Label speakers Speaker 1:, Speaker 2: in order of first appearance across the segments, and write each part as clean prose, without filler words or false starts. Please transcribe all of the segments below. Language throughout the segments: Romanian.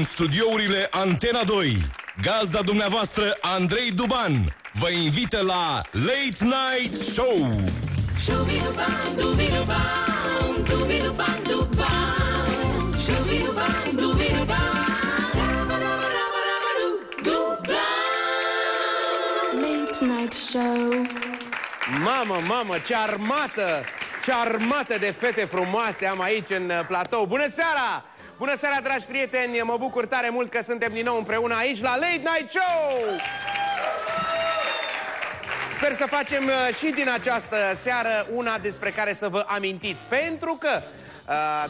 Speaker 1: Din studiourile Antena 2, gazda dumneavoastră Andrei Duban vă invită la Late Night Show.
Speaker 2: Late Night Show.
Speaker 3: Mamă, mamă, ce armată! Ce armată de fete frumoase am aici în platou. Bună seara! Bună seara, dragi prieteni! Mă bucur tare mult că suntem din nou împreună aici la Late Night Show! Sper să facem și din această seară una despre care să vă amintiți. Pentru că,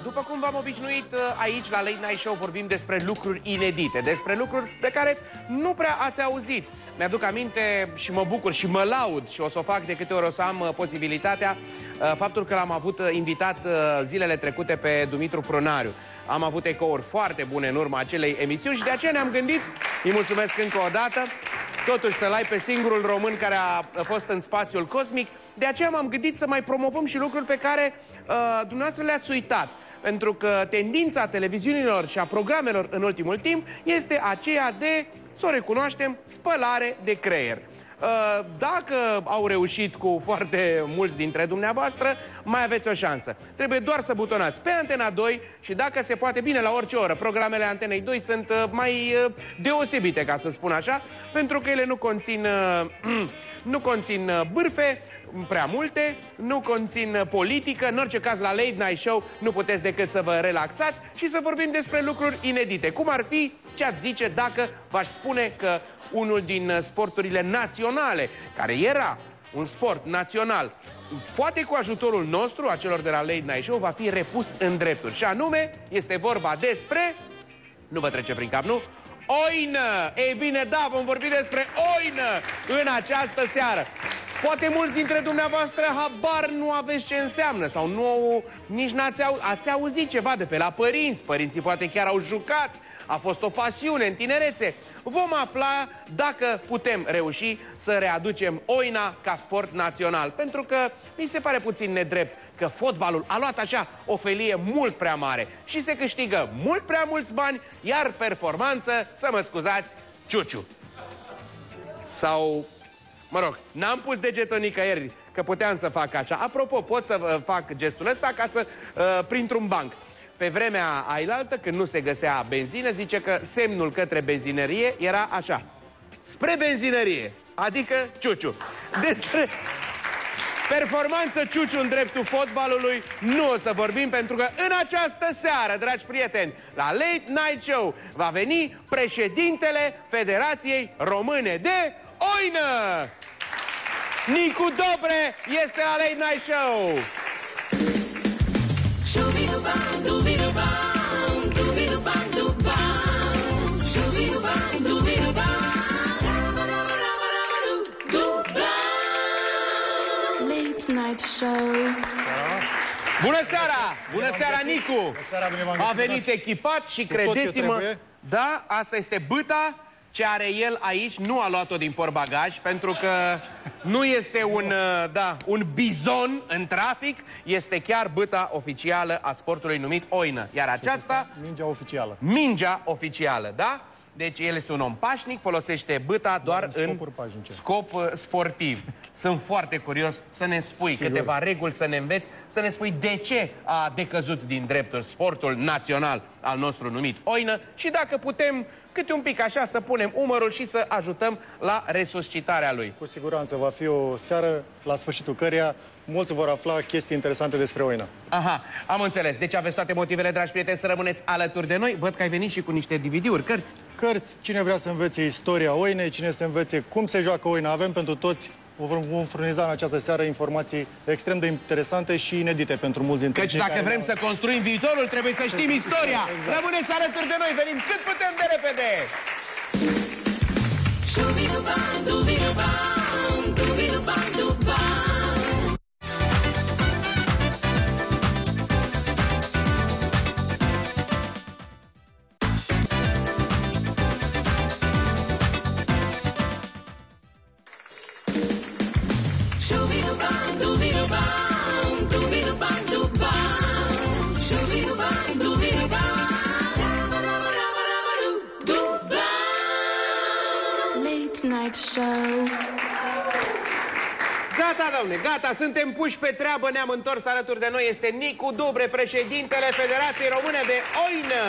Speaker 3: după cum v-am obișnuit aici la Late Night Show, vorbim despre lucruri inedite, despre lucruri pe care nu prea ați auzit. Mi-aduc aminte și mă bucur și mă laud și o să o fac de câte ori o să am posibilitatea, faptul că l-am avut invitat zilele trecute pe Dumitru Prunariu. Am avut ecouri foarte bune în urma acelei emisiuni și de aceea ne-am gândit, îi mulțumesc încă o dată, totuși să-l ai pe singurul român care a fost în spațiul cosmic. De aceea m-am gândit să mai promovăm și lucruri pe care dumneavoastră le-ați uitat. Pentru că tendința televiziunilor și a programelor în ultimul timp este aceea de, să o recunoaștem, spălare de creier. Dacă au reușit cu foarte mulți dintre dumneavoastră, mai aveți o șansă. Trebuie doar să butonați pe Antena 2 și dacă se poate, bine, la orice oră. Programele Antenei 2 sunt mai deosebite, ca să spun așa, pentru că ele nu conțin bârfe prea multe, nu conțin politică. În orice caz, la Late Night Show nu puteți decât să vă relaxați și să vorbim despre lucruri inedite. Cum ar fi, ce ați zice dacă v-aș spune că unul din sporturile naționale, care era un sport național, poate cu ajutorul nostru, a celor de la Late Night Show, va fi repus în drepturi. Și anume, este vorba despre... Nu vă trece prin cap, nu? Oină! Ei bine, da, vom vorbi despre oină în această seară. Poate mulți dintre dumneavoastră habar nu aveți ce înseamnă sau nici ați auzit ceva de pe la părinți. Părinții poate chiar au jucat, a fost o pasiune în tinerețe. Vom afla dacă putem reuși să readucem oina ca sport național. Pentru că mi se pare puțin nedrept că fotbalul a luat așa o felie mult prea mare și se câștigă mult prea mulți bani, iar performanță, să mă scuzați, ciuciu. Sau... Mă rog, n-am pus degetul nicăieri, că puteam să fac așa. Apropo, pot să fac gestul ăsta ca să printr-un banc. Pe vremea ailaltă, când nu se găsea benzină, zice că semnul către benzinărie era așa: spre benzinărie, adică ciuciu. Despre performanță ciuciu în dreptul fotbalului nu o să vorbim, pentru că în această seară, dragi prieteni, la Late Night Show va veni președintele Federației Române de Oină! Nicu Dobre este la Late Night Show!
Speaker 2: Late Night Show.
Speaker 3: Bună seara! Bună seara, Nicu!
Speaker 4: Bună seara, bine v-am
Speaker 3: A venit echipat și credeți-mă, da, asta este bâta ce are el aici. Nu a luat-o din portbagaj, pentru că nu este un bizon în trafic, este chiar bâta oficială a sportului numit oină. Iar aceasta...
Speaker 4: Mingea oficială.
Speaker 3: Mingea oficială, da? Deci el este un om pașnic, folosește bâta doar în scop sportiv. Sunt foarte curios să ne spui câteva reguli, să ne înveți, să ne spui de ce a decăzut din dreptul sportul național al nostru numit oină și dacă putem câte un pic așa să punem umărul și să ajutăm la resuscitarea lui.
Speaker 4: Cu siguranță va fi o seară la sfârșitul căreia mulți vor afla chestii interesante despre oină.
Speaker 3: Aha, am înțeles. Deci aveți toate motivele, dragi prieteni, să rămâneți alături de noi. Văd că ai venit și cu niște DVD-uri, cărți.
Speaker 4: Cărți, cine vrea să învețe istoria oinei, cine să învețe cum se joacă oina, avem pentru toți. Vom furniza în această seară informații extrem de interesante și inedite pentru mulți dintre
Speaker 3: cei. Căci dacă vrem să construim viitorul, trebuie să știm istoria. Exact. Rămâneți alături de noi, venim cât putem de repede. Gata, domne, gata, suntem puși pe treabă, ne-am întors alături de noi. Este Nicu Dubre, președintele Federației Române de Oină.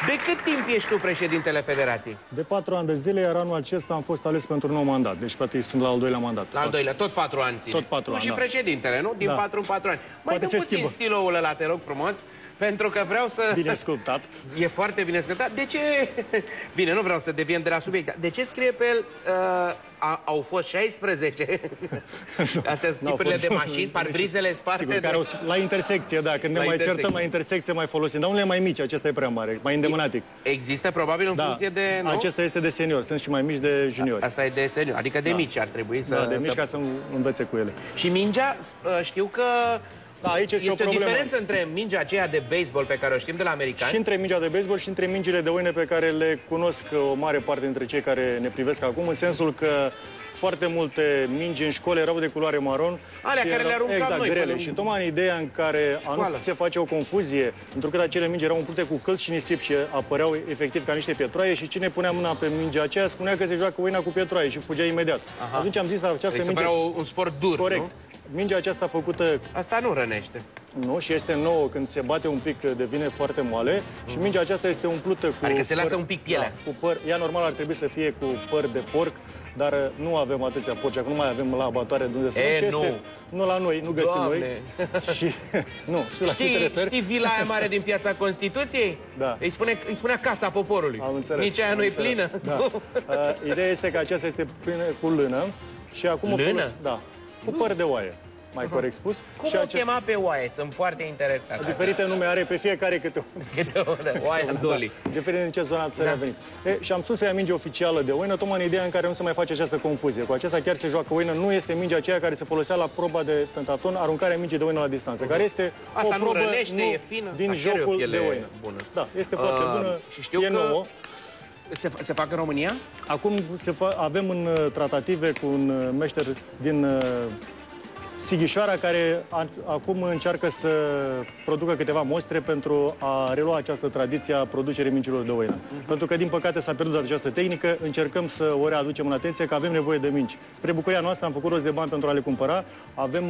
Speaker 3: De cât timp ești tu președintele Federației?
Speaker 4: De 4 ani de zile, iar anul acesta am fost ales pentru un nou mandat. Deci, practic, sunt la al doilea mandat.
Speaker 3: La al doilea, tot 4 ani ține.
Speaker 4: Tot 4 ani,
Speaker 3: și președintele, nu? Din 4 în 4 ani. Mai dă puțin stiloul ăla, te rog frumos, pentru că vreau să...
Speaker 4: Bine sculptat.
Speaker 3: E foarte bine sculptat. De ce... Bine, nu vreau să deviem de la subiect, dar de ce scrie pe el... au fost 16? Astea sunt tipurile de mașini, parbrizele sparte.
Speaker 4: Sigur, care la intersecție, da, când ne mai certăm la intersecție mai folosim. Dar unele mai mici, acesta e prea mare, mai îndemânatic.
Speaker 3: Există probabil în funcție de... Nu?
Speaker 4: Acesta este de senior, sunt și mai mici de juniori.
Speaker 3: Asta e de senior, adică de mici ar trebui să...
Speaker 4: Da, de mici ca să învețe cu ele.
Speaker 3: Și mingea, știu că...
Speaker 4: Da, aici este
Speaker 3: o diferență între mingea aceea de baseball pe care o știm de la americani.
Speaker 4: Și între mingea de baseball și între mingile de oine pe care le cunosc o mare parte dintre cei care ne privesc acum, în sensul că foarte multe mingi în școli erau de culoare maron.
Speaker 3: Alea care le aruncam
Speaker 4: exact,
Speaker 3: noi.
Speaker 4: Grele. Și tocmai în ideea în care nu se face o confuzie, pentru că acele mingi erau umplute cu călți și nisip și apăreau efectiv ca niște pietroaie și cine punea mâna pe mingea aceea spunea că se joacă oina cu pietroaie și fugea imediat.
Speaker 3: Aha.
Speaker 4: Atunci am zis la această minge...
Speaker 3: un sport dur,
Speaker 4: corect.
Speaker 3: Nu?
Speaker 4: Mingea aceasta făcută...
Speaker 3: Asta nu rănește.
Speaker 4: Nu, și este nouă, când se bate un pic devine foarte moale și mingea aceasta este umplută cu...
Speaker 3: Adică se lasă un pic pielea.
Speaker 4: Da, cu păr. Ea normal ar trebui să fie cu păr de porc, dar nu avem atâția porci, acum nu mai avem la abatoare de unde să nu la noi, nu găsim noi. Și nu, știu la ce te referi.
Speaker 3: Știi vila aia mare din Piața Constituției?
Speaker 4: Da.
Speaker 3: Îi spunea Casa Poporului.
Speaker 4: Am înțeles.
Speaker 3: Nici aia nu e plină.
Speaker 4: Da. Ideea este că aceasta este plină cu lână și acum
Speaker 3: lână?
Speaker 4: Da, cu păr de oaie. Mai corect spus.
Speaker 3: Cum o chema pe oaie? Sunt foarte interesat.
Speaker 4: Diferite nume are pe fiecare câte
Speaker 3: oaie în doli.
Speaker 4: Diferit în ce zona țării a venit. Și am spus pe ea minge oficială de oină, tocmai în ideea în care nu se mai face această confuzie. Cu aceasta chiar se joacă oină, nu este mingea aceea care se folosea la proba de pentaton, aruncarea mingii de oină la distanță, care este
Speaker 3: asta
Speaker 4: o probă
Speaker 3: nu rănește, e fină.
Speaker 4: din jocul de oină.
Speaker 3: Bună.
Speaker 4: Da, este foarte bună,
Speaker 3: și știu
Speaker 4: e nouă.
Speaker 3: Se fac în România?
Speaker 4: Acum avem în tratative cu un meșter din Sighișoara, care acum încearcă să producă câteva mostre pentru a relua această tradiție a producerii mingilor de oină. Pentru că, din păcate, s-a pierdut această tehnică, încercăm să o readucem în atenție, că avem nevoie de mingi. Spre bucuria noastră am făcut rost de bani pentru a le cumpăra, avem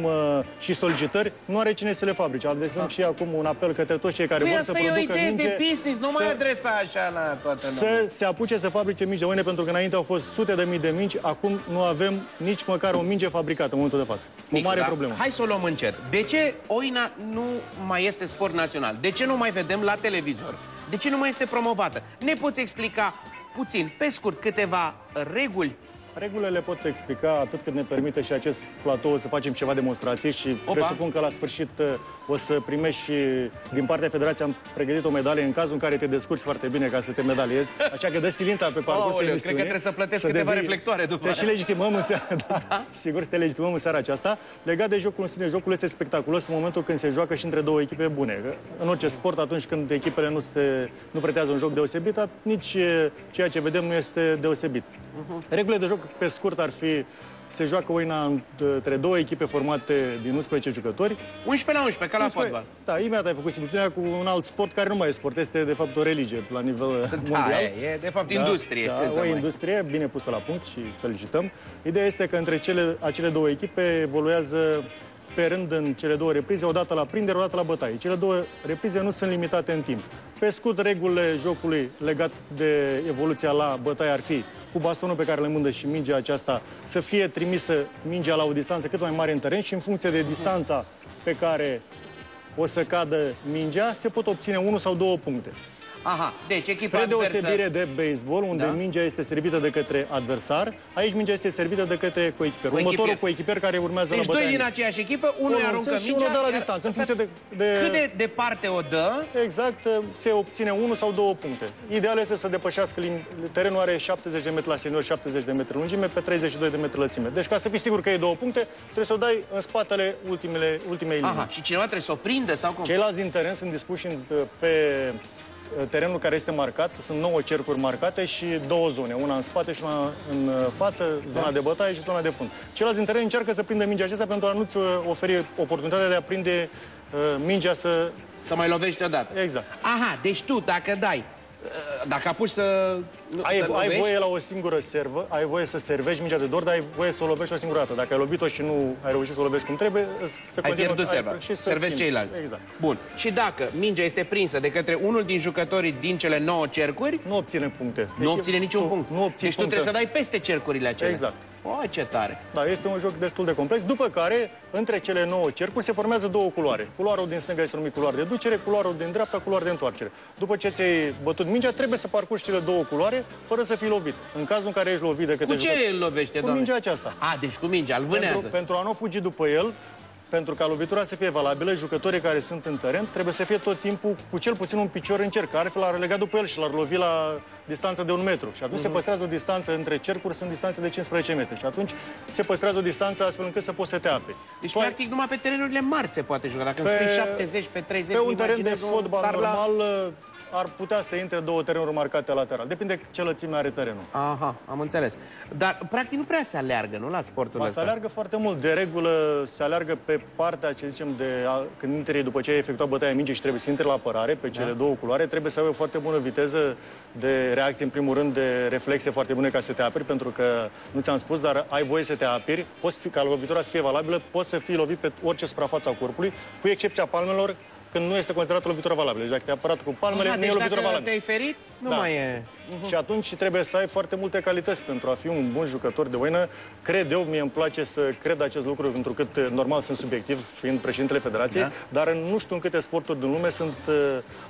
Speaker 4: și solicitări, nu are cine să le fabrice. Adresăm și acum un apel către toți cei care vor să producă minge.
Speaker 3: Asta e o idee de business, nu mai adresa așa la toată lumea.
Speaker 4: Să se apuce să fabrice mingi de oine, pentru că înainte au fost sute de mii de mingi, acum nu avem nici măcar o minge fabricată în momentul de față. O mare problemă.
Speaker 3: Hai să o luăm încet. De ce oina nu mai este sport național? De ce nu mai vedem la televizor? De ce nu mai este promovată? Ne poți explica puțin, pe scurt, câteva reguli?
Speaker 4: Regulile le pot explica atât cât ne permite și acest platou să facem ceva demonstrații și presupun că la sfârșit o să primești și din partea Federației am pregătit o medalie în cazul în care te descurci foarte bine ca să te medaliezi. Așa că dă silința pe parcursul emisiunii.
Speaker 3: Cred că trebuie să plătesc câteva reflectoare după.
Speaker 4: Te și legitimăm în seara, da, sigur te legitimăm în seara aceasta. Legat de jocul în sine, jocul este spectaculos în momentul când se joacă și între două echipe bune. În orice sport, atunci când echipele nu pretează un joc deosebit, nici ceea ce vedem nu este deosebit. Regulile de joc, pe scurt, ar fi: se joacă oina între două echipe formate din 11 jucători.
Speaker 3: 11 la 11, ca la fotbal.
Speaker 4: Da, imediat ai făcut simultanea cu un alt sport care nu mai e sport, este de fapt o religie la nivel mondial.
Speaker 3: E de fapt industrie.
Speaker 4: Da, o industrie bine pusă la punct și felicităm. Ideea este că între acele două echipe evoluează pe rând în cele două reprize, o dată la prindere, o dată la bătaie. Cele două reprize nu sunt limitate în timp. Pe scurt, regulile jocului legat de evoluția la bătaie ar fi: cu bastonul pe care le mândă și mingea aceasta să fie trimisă mingea la o distanță cât mai mare în teren și în funcție de distanța pe care o să cadă mingea, se pot obține 1 sau 2 puncte.
Speaker 3: Aha, deci echipa
Speaker 4: spre deosebire de baseball, unde mingea este servită de către adversar, aici mingea este servită de către coechipier. Următorul coechipier care urmează la bătaie.
Speaker 3: Deci doi din aceeași echipă, unul aruncă mingea
Speaker 4: și unul dă la distanță, în funcție de...
Speaker 3: Cât de departe o dă?
Speaker 4: Exact, se obține 1 sau 2 puncte. Ideal este să depășească, terenul are 70 de metri la senior, 70 de metri lungime, pe 32 de metri lățime. Deci ca să fii sigur că e 2 puncte, trebuie să o dai în spatele ultimei linii.
Speaker 3: Aha, și cineva trebuie să o prindă sau cum?
Speaker 4: Ceilalți din teren sunt dispuși pe terenul care este marcat, sunt 9 cercuri marcate și 2 zone, una în spate și una în față, zona de bătaie și zona de fund. Ceilalți din teren încearcă să prindă mingea acesta pentru a nu-ți oferi oportunitatea de a prinde mingea să
Speaker 3: mai lovești odată.
Speaker 4: Exact.
Speaker 3: Aha, deci tu, dacă dai Dacă apuci să...
Speaker 4: Ai voie la o singură servă, ai voie să servești mingea de dor, dar ai voie să o lovești o singură dată. Dacă ai lovit-o și nu ai reușit să o lovești cum trebuie,
Speaker 3: ai pierdut serva și servești ceilalți.
Speaker 4: Exact.
Speaker 3: Bun. Și dacă mingea este prinsă de către unul din jucătorii din cele 9 cercuri,
Speaker 4: nu obține puncte.
Speaker 3: Nu obține niciun punct. Deci tu trebuie să dai peste cercurile acelea.
Speaker 4: Exact.
Speaker 3: O, ce tare.
Speaker 4: Da, este un joc destul de complex, după care, între cele 9 cercuri, se formează două culoare. Culoarul din stânga este numit culoare de ducere, culoarul din dreapta, culoare de întoarcere. După ce ți-ai bătut mingea, trebuie să parcurgi cele două culoare, fără să fii lovit. În cazul în care ești lovit de către
Speaker 3: jucător... Cu ce îl lovește,
Speaker 4: Cu mingea aceasta.
Speaker 3: Deci cu mingea, îl vânează.
Speaker 4: Pentru a nu fugi după el, pentru ca lovitura să fie valabilă, jucătorii care sunt în teren trebuie să fie tot timpul cu cel puțin un picior în cerc, altfel l-ar lega după el și l-ar lovi la distanță de 1 metru. Și atunci se păstrează o distanță între cercuri, sunt distanțe de 15 metri. Și atunci se păstrează o distanță astfel încât să poți să te aperi.
Speaker 3: Deci, practic, numai pe terenurile mari se poate juca. Dacă îmi spui 70 pe 30...
Speaker 4: Pe un teren de fotbal normal ar putea să intre două terenuri marcate lateral. Depinde ce lățime are terenul.
Speaker 3: Aha, am înțeles. Dar, practic, nu prea se aleargă, nu, la sportul ăsta?
Speaker 4: Se aleargă foarte mult. De regulă, se aleargă pe partea, ce zicem, când intri după ce ai efectuat bătaia mingii și trebuie să intri la apărare, pe cele două culoare, trebuie să ai o foarte bună viteză de reacție, în primul rând, de reflexe foarte bune ca să te aperi, pentru că, nu ți-am spus, dar ai voie să te aperi, ca lovitura să fie valabilă, poți să fii lovit pe orice suprafață a corpului, cu excepția palmelor, când nu este considerată o lovitură valabilă. Deci dacă te-ai apărat cu palmele, nu e o lovitură valabilă.
Speaker 3: Te-ai ferit, nu mai e...
Speaker 4: Și atunci trebuie să ai foarte multe calități pentru a fi un bun jucător de oină. Cred eu, mie îmi place să cred acest lucru, pentru că normal sunt subiectiv, fiind președintele Federației, dar nu știu în câte sporturi din lume sunt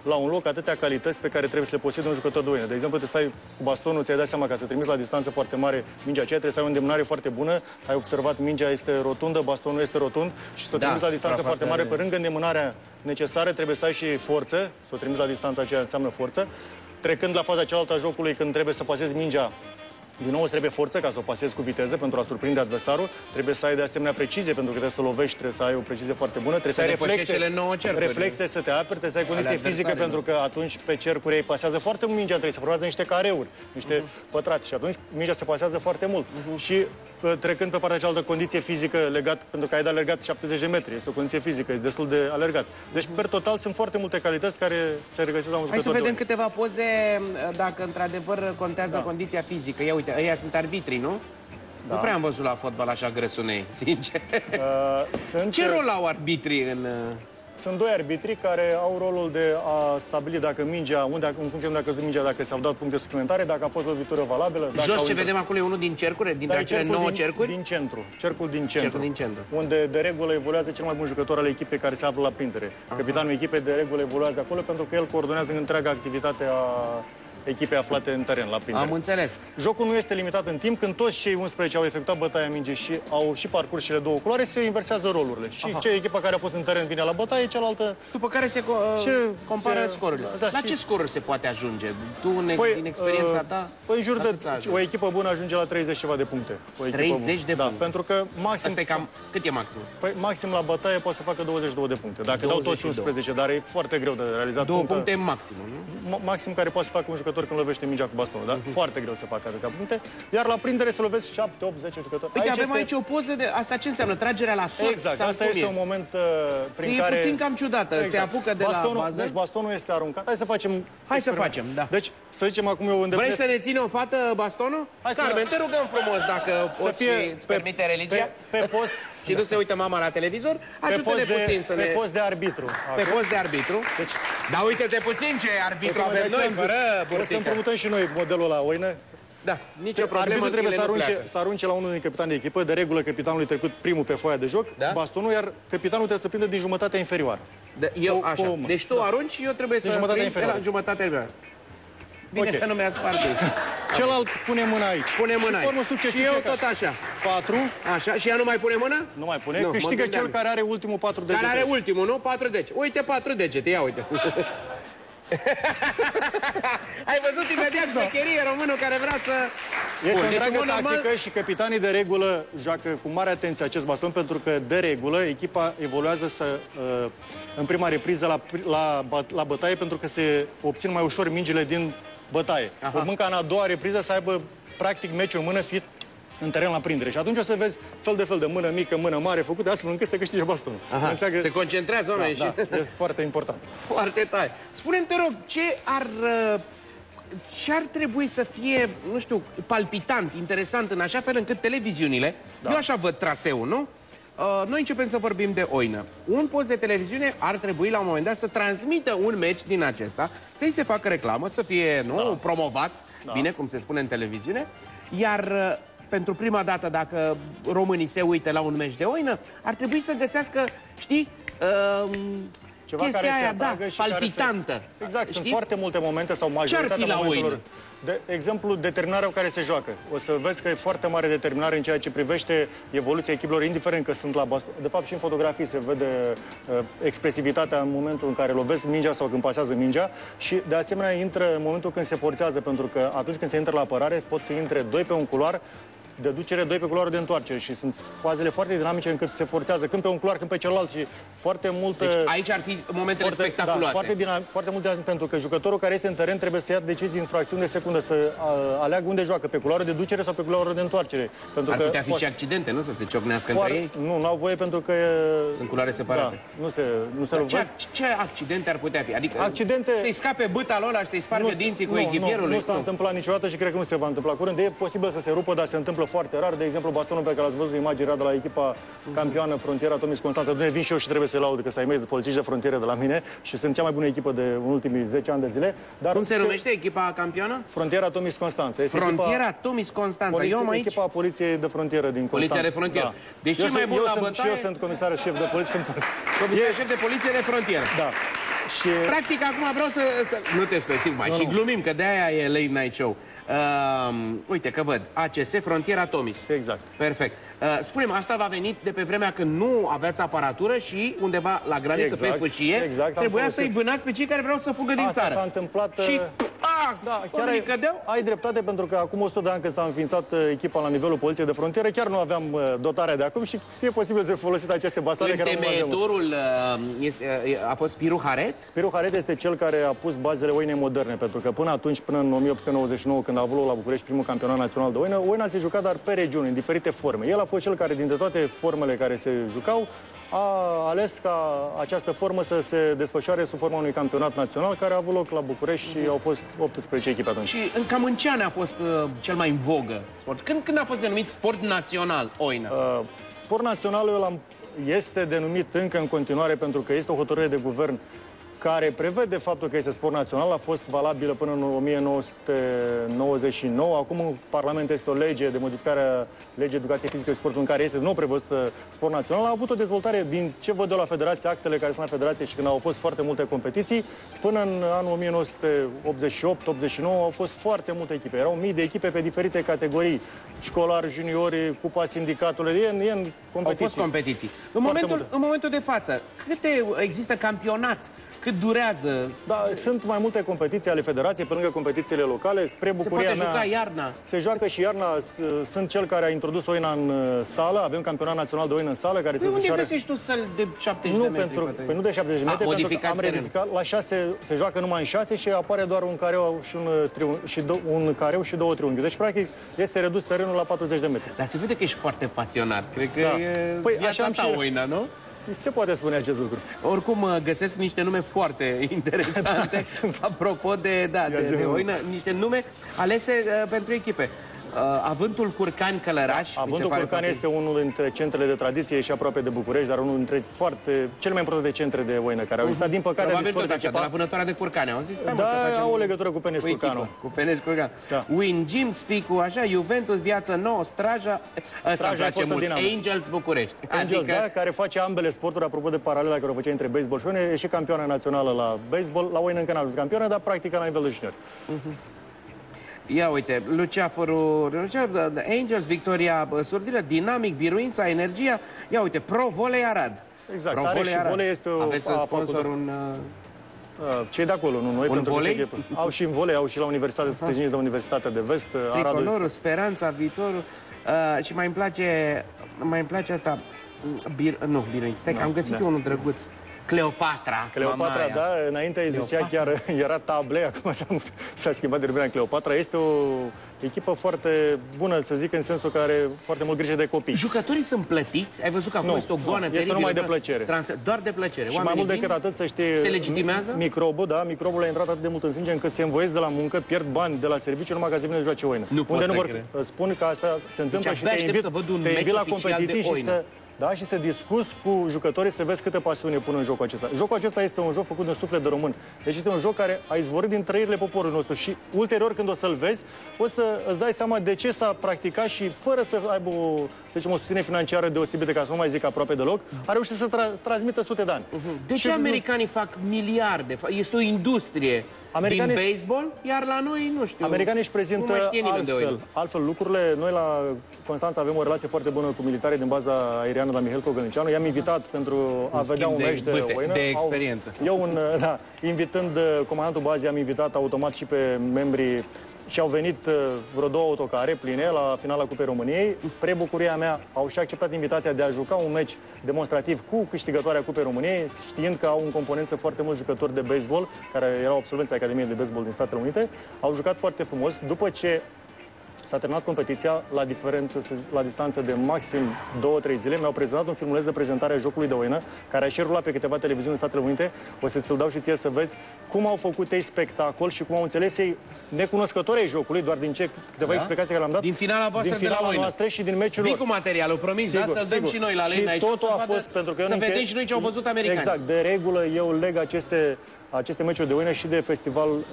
Speaker 4: la un loc atâtea calități pe care trebuie să le posede un jucător de oină. De exemplu, trebuie să ai cu bastonul, ți-ai dat seama, ca să trimiți la distanță foarte mare mingea aceea, trebuie să ai o îndemânare foarte bună. Ai observat, mingea este rotundă, bastonul este rotund și să o trimiți la distanță foarte mare, pe lângă îndemânarea necesară, trebuie să ai și forță, să o trimiți la distanța aceea înseamnă forță. Trecând la faza cealaltă a jocului, când trebuie să pasezi mingea, din nou îți trebuie forță ca să o pasezi cu viteză pentru a surprinde adversarul. Trebuie să ai de asemenea precizie, pentru că trebuie să lovești, trebuie să ai o precizie foarte bună. Trebuie să ai reflexe să te aperi, trebuie să ai condiție fizică, pentru că atunci pe cercuri ei pasează foarte mult mingea, trebuie să formează niște careuri, niște pătrate și atunci mingea se pasează foarte mult. Și trecând pe partea cealaltă, condiție fizică legat, pentru că ai de alergat 70 de metri, este o condiție fizică, este destul de alergat. Deci, per total, sunt foarte multe calități care se regăsesc la un jucător.
Speaker 3: Hai să vedem câteva poze, dacă într-adevăr contează condiția fizică. Ia uite, ăia sunt arbitrii, nu? Da. Nu prea am văzut la fotbal așa grăsunei, sincer. Ce rol au arbitrii în...
Speaker 4: Sunt doi arbitri care au rolul de a stabili dacă mingea, în funcție de unde a căzut mingea, dacă s-au dat puncte suplimentare, dacă a fost lovitură valabilă.
Speaker 3: Jos ce vedem acolo e unul din cercuri, dintre cele 9 cercuri?
Speaker 4: Din centru. Cercul din centru. Unde de regulă evoluează cel mai bun jucător al echipei care se află la prindere. Capitanul echipei de regulă evoluează acolo pentru că el coordonează întreaga activitate a echipe aflate în teren, la prindere.
Speaker 3: Am înțeles.
Speaker 4: Jocul nu este limitat în timp. Când toți cei 11 au efectuat bătaia mingii și au și parcurs cele două culoare, se inversează rolurile. Și ce echipa care a fost în teren vine la bătaie, cealaltă...
Speaker 3: După care se compară scorurile. La ce scoruri se poate ajunge? Tu, din experiența ta?
Speaker 4: În jur de... O echipă bună ajunge la 30 ceva de puncte.
Speaker 3: 30 de puncte?
Speaker 4: Da, pentru că maxim...
Speaker 3: Asta e cam... Cât e maxim?
Speaker 4: Păi maxim la bătaie poate să facă 22 de puncte. Dacă dau toți 11, dar e foarte greu de realizat.
Speaker 3: 2 puncte maxim, nu?
Speaker 4: Maxim care poate să facă un jucător când lovește mingea cu bastonul, da? Foarte greu să facă atâtea puncte. Iar la prindere să lovesc 7, 8, 10 jucători.
Speaker 3: Uite, avem aici o poză de... Asta ce înseamnă? Tragerea la sus?
Speaker 4: Exact, asta este un moment prin care...
Speaker 3: E puțin cam ciudată. Se apucă de la bază.
Speaker 4: Deci bastonul este aruncat. Hai să facem...
Speaker 3: Hai să facem, da.
Speaker 4: Deci, să zicem acum eu îndeplinesc...
Speaker 3: Vrei să ne țină o fată bastonul? Carmen, te rugăm frumos, dacă poți și îți permite religia.
Speaker 4: Pe post...
Speaker 3: Și nu se uită mama la televizor, ajută-ne puțin să ne...
Speaker 4: Pe post de arbitru.
Speaker 3: Pe post de arbitru. Dar uite-te puțin ce arbitru avem noi, fără burtică.
Speaker 4: Să împrumutăm și noi modelul la oină.
Speaker 3: Da, nicio problemă.
Speaker 4: Arbitru trebuie să arunce la unul din capitani de echipă. De regulă, capitanul trecut primul pe foaia de joc, bastonul, iar capitanul trebuie să prindă din jumătatea inferioară.
Speaker 3: Eu așa. Deci tu arunci și eu trebuie să prind de la jumătatea inferioară. Bine că nu mi-a spart.
Speaker 4: Celălalt pune mâna aici.
Speaker 3: Pune mâna aici. Și eu tot așa.
Speaker 4: 4.
Speaker 3: Așa. Și ea nu mai pune mâna?
Speaker 4: Nu mai pune. Câștigă cel care are ultimul 4 degete.
Speaker 3: Care are ultimul, nu? 4 degete. Uite 4 degete, ia uite. Ai văzut imediat șmecherie românul care vrea să...
Speaker 4: Este întreagă tactică și capitanii de regulă joacă cu mare atenție acest baston, pentru că de regulă echipa evoluează în prima repriză la bătaie, pentru că se obțin mai ușor mingile din bătaie. Urmând ca în a doua repriză să aibă practic meciul în mână fit în teren la prindere. Și atunci o să vezi fel de mână mică, mână mare făcute astfel încât să câștige bastonul.
Speaker 3: Se concentrează oamenii.
Speaker 4: Da, e foarte important.
Speaker 3: Foarte tare. Spune-mi, te rog, ce ar ce ar trebui să fie, nu știu, palpitant, interesant, în așa fel încât televiziunile, eu așa văd traseul, nu? Noi începem să vorbim de Oină. Un post de televiziune ar trebui la un moment dat să transmită un meci din acesta, să-i se facă reclamă, să fie promovat, bine, cum se spune în televiziune, iar pentru prima dată, dacă românii se uită la un meci de Oină, ar trebui să găsească, știi,
Speaker 4: ceva
Speaker 3: chestia
Speaker 4: care
Speaker 3: aia,
Speaker 4: se atragă și
Speaker 3: palpitantă.
Speaker 4: Care se... Exact,
Speaker 3: știi?
Speaker 4: sunt foarte multe momente sau majoritatea momentelor. De exemplu, determinarea cu care se joacă. O să vezi că e foarte mare determinare în ceea ce privește evoluția echipelor, indiferent că sunt la baston. De fapt, și în fotografii se vede expresivitatea în momentul în care lovesc mingea sau când pasează mingea și, de asemenea, intră în momentul când se forțează, pentru că atunci când se intră la apărare, pot să intre doi pe un culoar, deducere, doi pe culoarul de întoarcere și sunt fazele foarte dinamice încât se forțează când pe un culoar, când pe celălalt și foarte mult...
Speaker 3: Deci aici ar fi momentele spectaculoase.
Speaker 4: Da, foarte mult dinamic, pentru că jucătorul care este în teren trebuie să ia decizii în fracțiuni de secundă, să aleagă unde joacă, pe culoarul de ducere sau pe culoarul de întoarcere. Pentru
Speaker 3: ar
Speaker 4: că
Speaker 3: putea fi și accidente, nu? Să se ciocnească între ei?
Speaker 4: Nu au voie pentru că...
Speaker 3: Sunt culoare separate.
Speaker 4: Da, nu se lovesc.
Speaker 3: Ce accidente ar putea fi? Adică
Speaker 4: accidente...
Speaker 3: să-i scape bâta lor și să-i spargă dinții cu echipierul?
Speaker 4: Nu s-a întâmplat niciodată și cred că nu se va întâmpla curând. E posibil să se rupă, dar se întâmplă foarte rar. De exemplu, bastonul pe care l-ați văzut imaginea de la echipa campioană Frontiera Tomis Constanța. Nu vin și eu și trebuie să-i laud, că s-ai mei de polițiști de frontieră de la mine și sunt cea mai bună echipă de în ultimii 10 ani de zile. Dar
Speaker 3: cum se numește echipa campioană?
Speaker 4: Frontiera Tomis Constanța.
Speaker 3: Frontiera Tomis Constanța. Eu am aici
Speaker 4: echipa Poliției de Frontieră din Constanța.
Speaker 3: Poliția de Frontieră. Da. Deci cel mai bun la bătaie...
Speaker 4: Și eu sunt comisar șef de poliție.
Speaker 3: Comisar șef de Poliție de Frontieră.
Speaker 4: Da. Și...
Speaker 3: Practic, acum vreau să... Nu te spui, sigur, mai și glumim, că de-aia e Late Night Show. Uite că văd, ACS Frontiera Tomis.
Speaker 4: Exact.
Speaker 3: Perfect. Spune-mi, asta va venit de pe vremea când nu aveați aparatură și undeva la graniță, pe fâșie, trebuia să-i vânați pe cei care vreau să fugă din țară.
Speaker 4: Asta s-a întâmplat...
Speaker 3: Și...
Speaker 4: Da, chiar ai dreptate, pentru că acum 100 de ani când s-a înființat echipa la nivelul Poliției de Frontieră, chiar nu aveam dotarea de acum și e posibil să folosit aceste bastoane.
Speaker 3: Întemeietorul a fost Spiru Haret?
Speaker 4: Spiru Haret este cel care a pus bazele Oinei moderne, pentru că până atunci, până în 1899, când a avut loc la București primul campionat național de Oină, Oina se juca dar pe regiuni, în diferite forme. El a fost cel care, dintre toate formele care se jucau, a ales ca această formă să se desfășoare sub forma unui campionat național care a avut loc la București și au fost 18 echipe atunci.
Speaker 3: Și cam în ce an a fost cel mai în vogă sport? Când a fost denumit sport național Oina?
Speaker 4: Sport național este denumit încă în continuare pentru că este o hotărâre de guvern care prevede faptul că este sport național, a fost valabilă până în 1999. Acum în Parlament este o lege de modificare a legii educației fizică și sportul în care este nou prevăzut sport național. A avut o dezvoltare din ce văd eu la federație, actele care sunt la federație și când au fost foarte multe competiții. Până în anul 1988-89 au fost foarte multe echipe. Erau mii de echipe pe diferite categorii. Școlari, juniori, cupa sindicatului, în competiții.
Speaker 3: Au fost competiții. În momentul de față, câte există campionat? Cât durează?
Speaker 4: Da, sunt mai multe competiții ale federației, pe lângă competițiile locale, spre bucuria mea.
Speaker 3: Se poate juca iarna?
Speaker 4: Se joacă și iarna. Sunt cel care a introdus Oina în sală. Avem campionat național de Oină în sală, care se
Speaker 3: desfășoară... Unde găsești tu săli de 70 de metri?
Speaker 4: Nu de 70 de metri, pentru că am modificat. La 6 se joacă numai în 6 și apare doar un careu și două triunghiuri. Deci, practic, este redus terenul la 40 de metri.
Speaker 3: Dar se vede că ești foarte pasionat. Cred că e viața ta Oina, nu?
Speaker 4: Se poate spune acest lucru.
Speaker 3: Oricum, găsesc niște nume foarte interesante. Apropo de Oină, niște nume alese pentru echipe. Avântul Curcani Călăraș.
Speaker 4: Avântul Curcani este unul dintre centrele de tradiție și aproape de București, dar unul dintre cele mai importante centre de Oină care au existat, din păcate,
Speaker 3: de la vânătoarea de curcani. Au zis,
Speaker 4: au o legătură cu Peneș Curcanu.
Speaker 3: Cu Peneș Curcanu. Win Gym, Spicu, așa, Juventus, Viață Nouă, Straja,
Speaker 4: Straja
Speaker 3: Angels București.
Speaker 4: Angels, da, care face ambele sporturi, apropo de paralela care o făcea între baseball și Oină, e și campioană națională la baseball. La Oină încă n-a ajuns campioană, dar practică la nivel de junior.
Speaker 3: Ia uite, Angels, Victoria Surdilă, Dinamic, Biruința, Energia. Ia uite, Pro Volei Arad.
Speaker 4: Exact, Pro Are și volei este o...
Speaker 3: Aveți în sponsor un...
Speaker 4: Cei de acolo, nu noi, pentru
Speaker 3: volei?
Speaker 4: Că au și în volei, au și la Universitate, sprijiniți la Universitatea de Vest.
Speaker 3: Tricolorul, Speranța, Viitorul. Și mai îmi place asta... Nu, Biruința. Stai că am găsit unul drăguț. Cleopatra.
Speaker 4: Cleopatra, da, înainte îi zicea chiar, era Table, acum s-a schimbat denumirea Cleopatra. Este o echipă foarte bună, să zic, în sensul că are foarte mult grijă de copii.
Speaker 3: Jucătorii sunt plătiți? Ai văzut că acum este o goană teribilă?
Speaker 4: Este numai de plăcere.
Speaker 3: Doar de plăcere.
Speaker 4: Și mai mult decât atât, să știi,
Speaker 3: se legitimează?
Speaker 4: Microbul a intrat atât de mult în sânge încât se învoiesc de la muncă, pierd bani de la serviciu numai ca să vină să joace oină.
Speaker 3: Unde nu vor
Speaker 4: spun că asta se întâmplă și te invit la competiții și să discuți cu jucătorii să vezi câtă pasiune pun în jocul acesta. Jocul acesta este un joc făcut în suflet de român. Deci este un joc care a izvorât din trăirile poporului nostru și ulterior când o să-l vezi, o să îți dai seama de ce s-a practicat și fără să aibă o susținere financiară deosebită, ca să nu mai zic aproape deloc, a reușit să transmită sute de ani.
Speaker 3: De ce americanii fac miliarde? Este o industrie din baseball, iar la noi, nu știu.
Speaker 4: Americanii își prezintă altfel lucrurile. Noi la Constanța avem o relație foarte bună cu militarii din baza aeriană la Mihail Cogălnicianu. I-am invitat pentru a vedea un meci de oină.
Speaker 3: De experiență.
Speaker 4: Invitând comandantul bazei, am invitat automat și pe membrii și au venit vreo 2 autocare pline la finala Cupei României. Spre bucuria mea, au și acceptat invitația de a juca un meci demonstrativ cu câștigătoarea Cupei României, știind că au în componență foarte mulți jucători de baseball, care erau absolvenți ai Academiei de Baseball din Statele Unite. Au jucat foarte frumos. După ce s-a terminat competiția, la distanță de maxim 2-3 zile, mi-au prezentat un filmuleț de prezentare a jocului de oină, care a și rulat pe câteva televiziuni în Statele Unite. O să ți-l dau și ție să vezi cum au făcut ei spectacol și cum au înțeles ei, necunoscători ai jocului, doar din câteva explicații care le-am dat.
Speaker 3: Din finala voastră de la oină.
Speaker 4: Noastră și din meciul lor.
Speaker 3: Vii cu materialul, promis,
Speaker 4: sigur,
Speaker 3: da? Să-l dăm și noi la Late Night
Speaker 4: Show. Și totul a fost pentru că
Speaker 3: să vedem și noi ce au văzut americanii.
Speaker 4: Exact, de regulă eu leg aceste meciuri de oină și de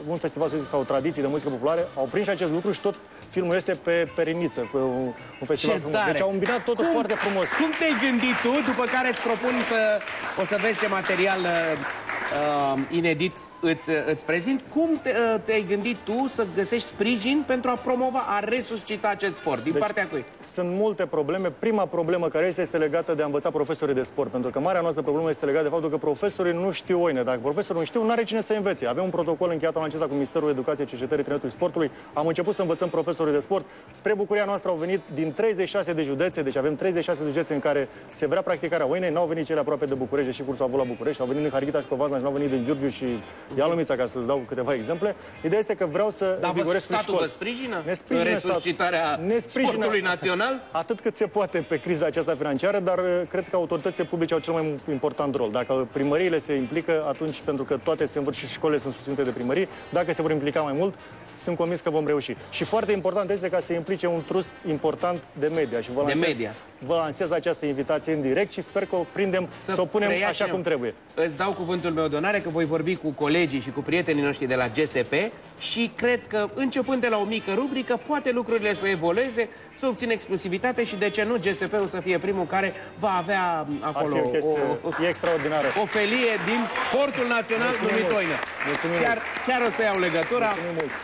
Speaker 4: un festival sau tradiții de muzică populară. Au prins acest lucru și tot filmul este pe periniță, pe un festival frumos. Deci au îmbinat totul foarte frumos.
Speaker 3: Cum te-ai gândit tu, după care îți propun o să vezi ce material inedit îți prezint, cum te-ai gândit tu să găsești sprijin pentru a promova, a resuscita acest sport? Din partea cui?
Speaker 4: Sunt multe probleme. Prima problemă care este legată de a învăța profesorii de sport, pentru că marea noastră problemă este legată de faptul că profesorii nu știu oine. Dacă profesorul nu știu, nu are cine să învețe. Avem un protocol încheiat anul acesta cu Ministerul Educației, Cercetării, Tineretului și Sportului. Am început să învățăm profesorii de sport. Spre bucuria noastră au venit din 36 de județe, deci avem 36 de județe în care se vrea practicarea oinei. N-au venit cele aproape de București, și cursul a avut la București, au venit din Harghita și Covasna și n-au venit din Giurgiu și Ialomița, ca să-ți dau câteva exemple. Ideea este că vreau să învigoresc în școli.
Speaker 3: Vă sprijină? Ne sprijină resuscitarea sportului național?
Speaker 4: Atât cât se poate pe criza aceasta financiară, dar cred că autoritățile publice au cel mai important rol. Dacă primăriile se implică, atunci, pentru că toate se învârt și școlile sunt susținute de primării, dacă se vor implica mai mult, sunt convins că vom reuși. Și foarte important este ca să implice un trust important de media. Și vă lansez această invitație în direct și sper că o prindem, să o punem așa cum trebuie.
Speaker 3: Îți dau cuvântul meu de onoare că voi vorbi cu colegii și cu prietenii noștri de la GSP și cred că, începând de la o mică rubrică, poate lucrurile să evolueze, să obțină exclusivitate și, de ce nu, GSP-ul să fie primul care va avea acolo
Speaker 4: extraordinară.
Speaker 3: O felie din sportul național numit oină. Chiar o să iau legătura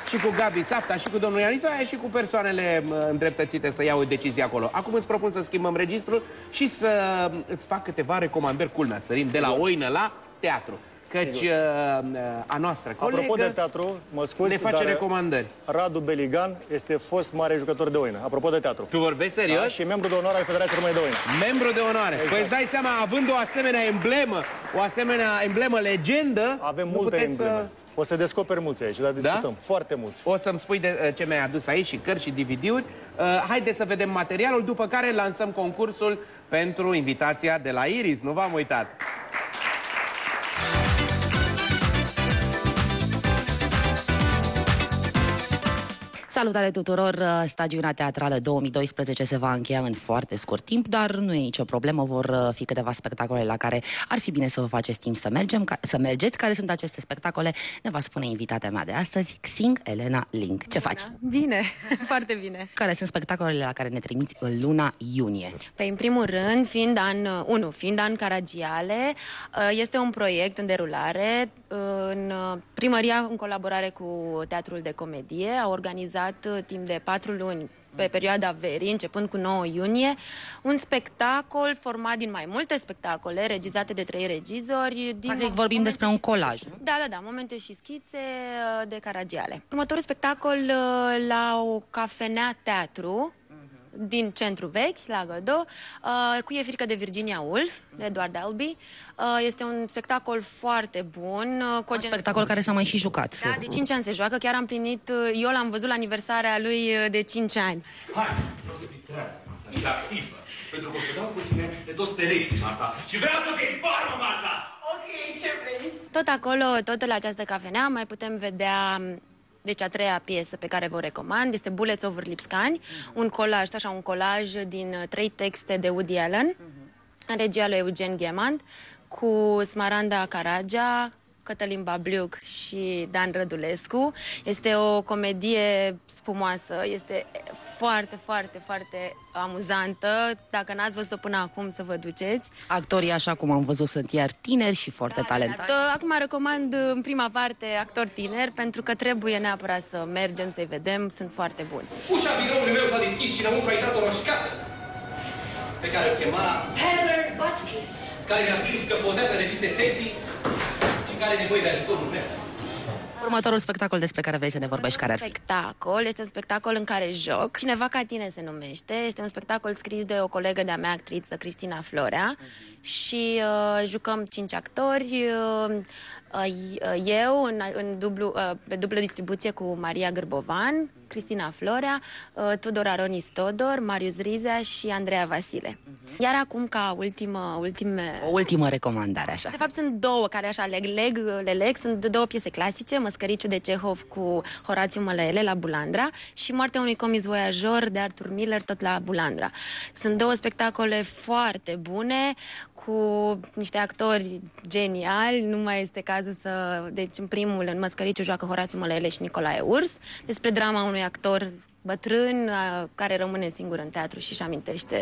Speaker 3: și cu Gabi Safta și cu domnul Ianițoaia și cu persoanele îndreptățite să iau o decizie acolo. Acum îți propun să schimbăm registrul și să îți fac câteva recomandări culmea. Sărim de la oină la teatru. Căci a noastră colegă,
Speaker 4: apropo de teatru, mă scuzi,
Speaker 3: ne face recomandări.
Speaker 4: Radu Beligan este fost mare jucător de oină. Apropo de teatru.
Speaker 3: Tu vorbești serios?
Speaker 4: Da, și membru de onoare al Federației Române de Oină.
Speaker 3: Membru de onoare. Exact. Păi îți dai seama, având o asemenea emblemă legendă,
Speaker 4: avem multe embleme. O să descoperi mulți aici, dar discutăm. Foarte mulți.
Speaker 3: O să-mi spui de ce mi-ai adus aici, și cărți și DVD-uri. Haideți să vedem materialul, după care lansăm concursul pentru invitația de la Iris. Nu v-am uitat.
Speaker 5: Salutare tuturor! Stagiunea teatrală 2012 se va încheia în foarte scurt timp, dar nu e nicio problemă, vor fi câteva spectacole la care ar fi bine să vă faceți timp să mergeți. Care sunt aceste spectacole? Ne va spune invitatea mea de astăzi, Xing Elena Ling. Ce faci?
Speaker 6: Bine, foarte bine.
Speaker 5: Care sunt spectacolele la care ne trimiți în luna iunie?
Speaker 6: Păi, în primul rând, fiind an Caragiale, este un proiect în derulare în primăria, în colaborare cu Teatrul de Comedie. A organizat timp de 4 luni, pe perioada verii, începând cu 9 iunie, un spectacol format din mai multe spectacole, regizate de 3 regizori.
Speaker 5: Vorbim despre un colaj, nu?
Speaker 6: Da, momente și schițe de Caragiale. Următorul spectacol la o cafenea teatru, din centru vechi, la Godot, cu E frică de Virginia Woolf, de Edward Albee. Este un spectacol foarte bun.
Speaker 5: Un spectacol care s-a mai și jucat.
Speaker 6: Da, de 5 ani se joacă, chiar am plinit, eu l-am văzut la aniversarea lui de 5 ani.
Speaker 7: Hai, vreau să fii trează, Marta, și activă, pentru că o să dau cu tine de dos pereți, Marta, și vreau să fii bară, Marta!
Speaker 6: Ok, ce vrei? Tot acolo, tot la această cafenea, mai putem vedea... Deci a treia piesă pe care vă recomand este Bullets over Lipscani, un colaj, așa, un colaj din 3 texte de Woody Allen, în regia lui Eugen Ghemant, cu Smaranda Caragia, Cătălin Babliuc și Dan Rădulescu. Este o comedie spumoasă, este foarte, foarte, foarte amuzantă. Dacă n-ați văzut-o până acum, să vă duceți.
Speaker 5: Actorii, așa cum am văzut, sunt iar tineri și foarte talentați.
Speaker 6: Acum recomand în prima parte actori tineri, pentru că trebuie neapărat să mergem, să-i vedem, sunt foarte buni.
Speaker 8: Ușa biroului meu s-a deschis și înăuntru a intrat o roșcată pe care o chema Heather Butkiss, care mi-a scris că pozează reviste sexy și care are nevoie de ajutorul meu.
Speaker 5: Următorul spectacol despre care vrei să ne vorbești, care ar fi?
Speaker 6: Este un spectacol în care joc. Cineva ca tine se numește. Este un spectacol scris de o colegă de-a mea, actriță, Cristina Florea. Și jucăm 5 actori. Eu, pe dublă distribuție cu Maria Gârbovan, Cristina Florea, Tudor Aronis Todor, Marius Rizea și Andreea Vasile. Iar acum, ca
Speaker 5: o ultimă recomandare, așa.
Speaker 6: De fapt, sunt două care așa le leg. Sunt două piese clasice, Măscăriciu de Cehov cu Horațiu Mălăele la Bulandra și Moartea unui comis voiajor de Arthur Miller, tot la Bulandra. Sunt două spectacole foarte bune, cu niște actori geniali, nu mai este cazul să... Deci, în primul, în Măscăriciu, joacă Horațiu Mălăele și Nicolae Urs, despre drama unui actor bătrân care rămâne singur în teatru și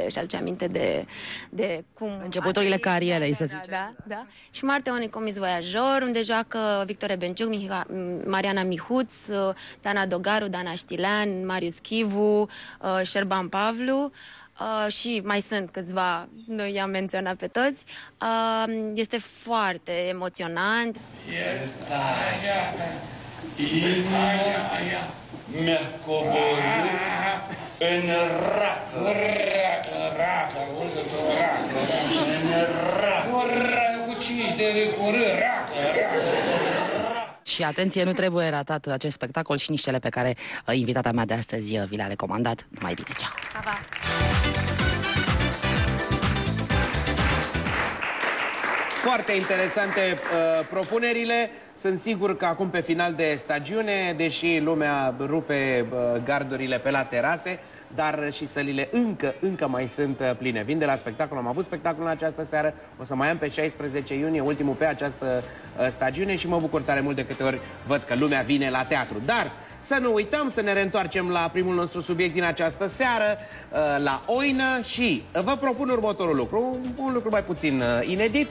Speaker 6: își aduce aminte de cum...
Speaker 5: începuturile carierei, să zicem.
Speaker 6: Da. Și Moartea unui comis voiajor, unde joacă Victor Ebenciuc, Mariana Mihuț, Dana Dogaru, Dana Știlean, Marius Chivu, Șerban Pavlu. Și mai sunt câțiva, nu i-am menționat pe toți. Este foarte emoționant.
Speaker 7: Iertarea, inima mi-a coborât în racă, cu 5 de recurâ,
Speaker 5: Și atenție, nu trebuie ratat acest spectacol și nici cele pe care invitata mea de astăzi vi le-a recomandat. Numai bine, ceau!
Speaker 6: Pa, pa.
Speaker 3: Foarte interesante propunerile. Sunt sigur că acum pe final de stagiune, deși lumea rupe gardurile pe la terase, dar și sălile încă mai sunt pline. Vin de la spectacol, am avut spectacol în această seară, o să mai am pe 16 iunie, ultimul pe această stagiune și mă bucur tare mult de câte ori văd că lumea vine la teatru. Dar să nu uităm, să ne reîntoarcem la primul nostru subiect din această seară, la Oină, și vă propun următorul lucru, un lucru mai puțin inedit.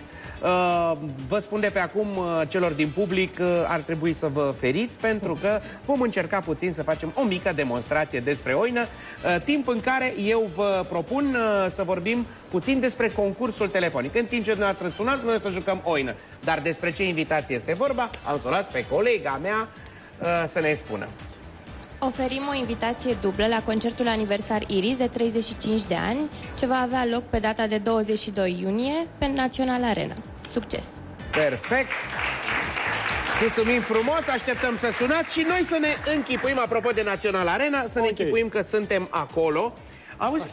Speaker 3: Vă spun de pe acum celor din public, ar trebui să vă feriți, pentru că vom încerca puțin să facem o mică demonstrație despre Oină, timp în care eu vă propun să vorbim puțin despre concursul telefonic. În timp ce dumneavoastră sunați, noi să jucăm Oină. Dar despre ce invitație este vorba, am să o las pe colega mea să ne spună.
Speaker 9: Oferim o invitație dublă la concertul aniversar Iris de 35 de ani, ce va avea loc pe data de 22 iunie pe Național Arena. Succes!
Speaker 3: Perfect! Mulțumim frumos, așteptăm să sunați și noi să ne închipuim, apropo de Național Arena, să ne închipuim că suntem acolo. Auzi,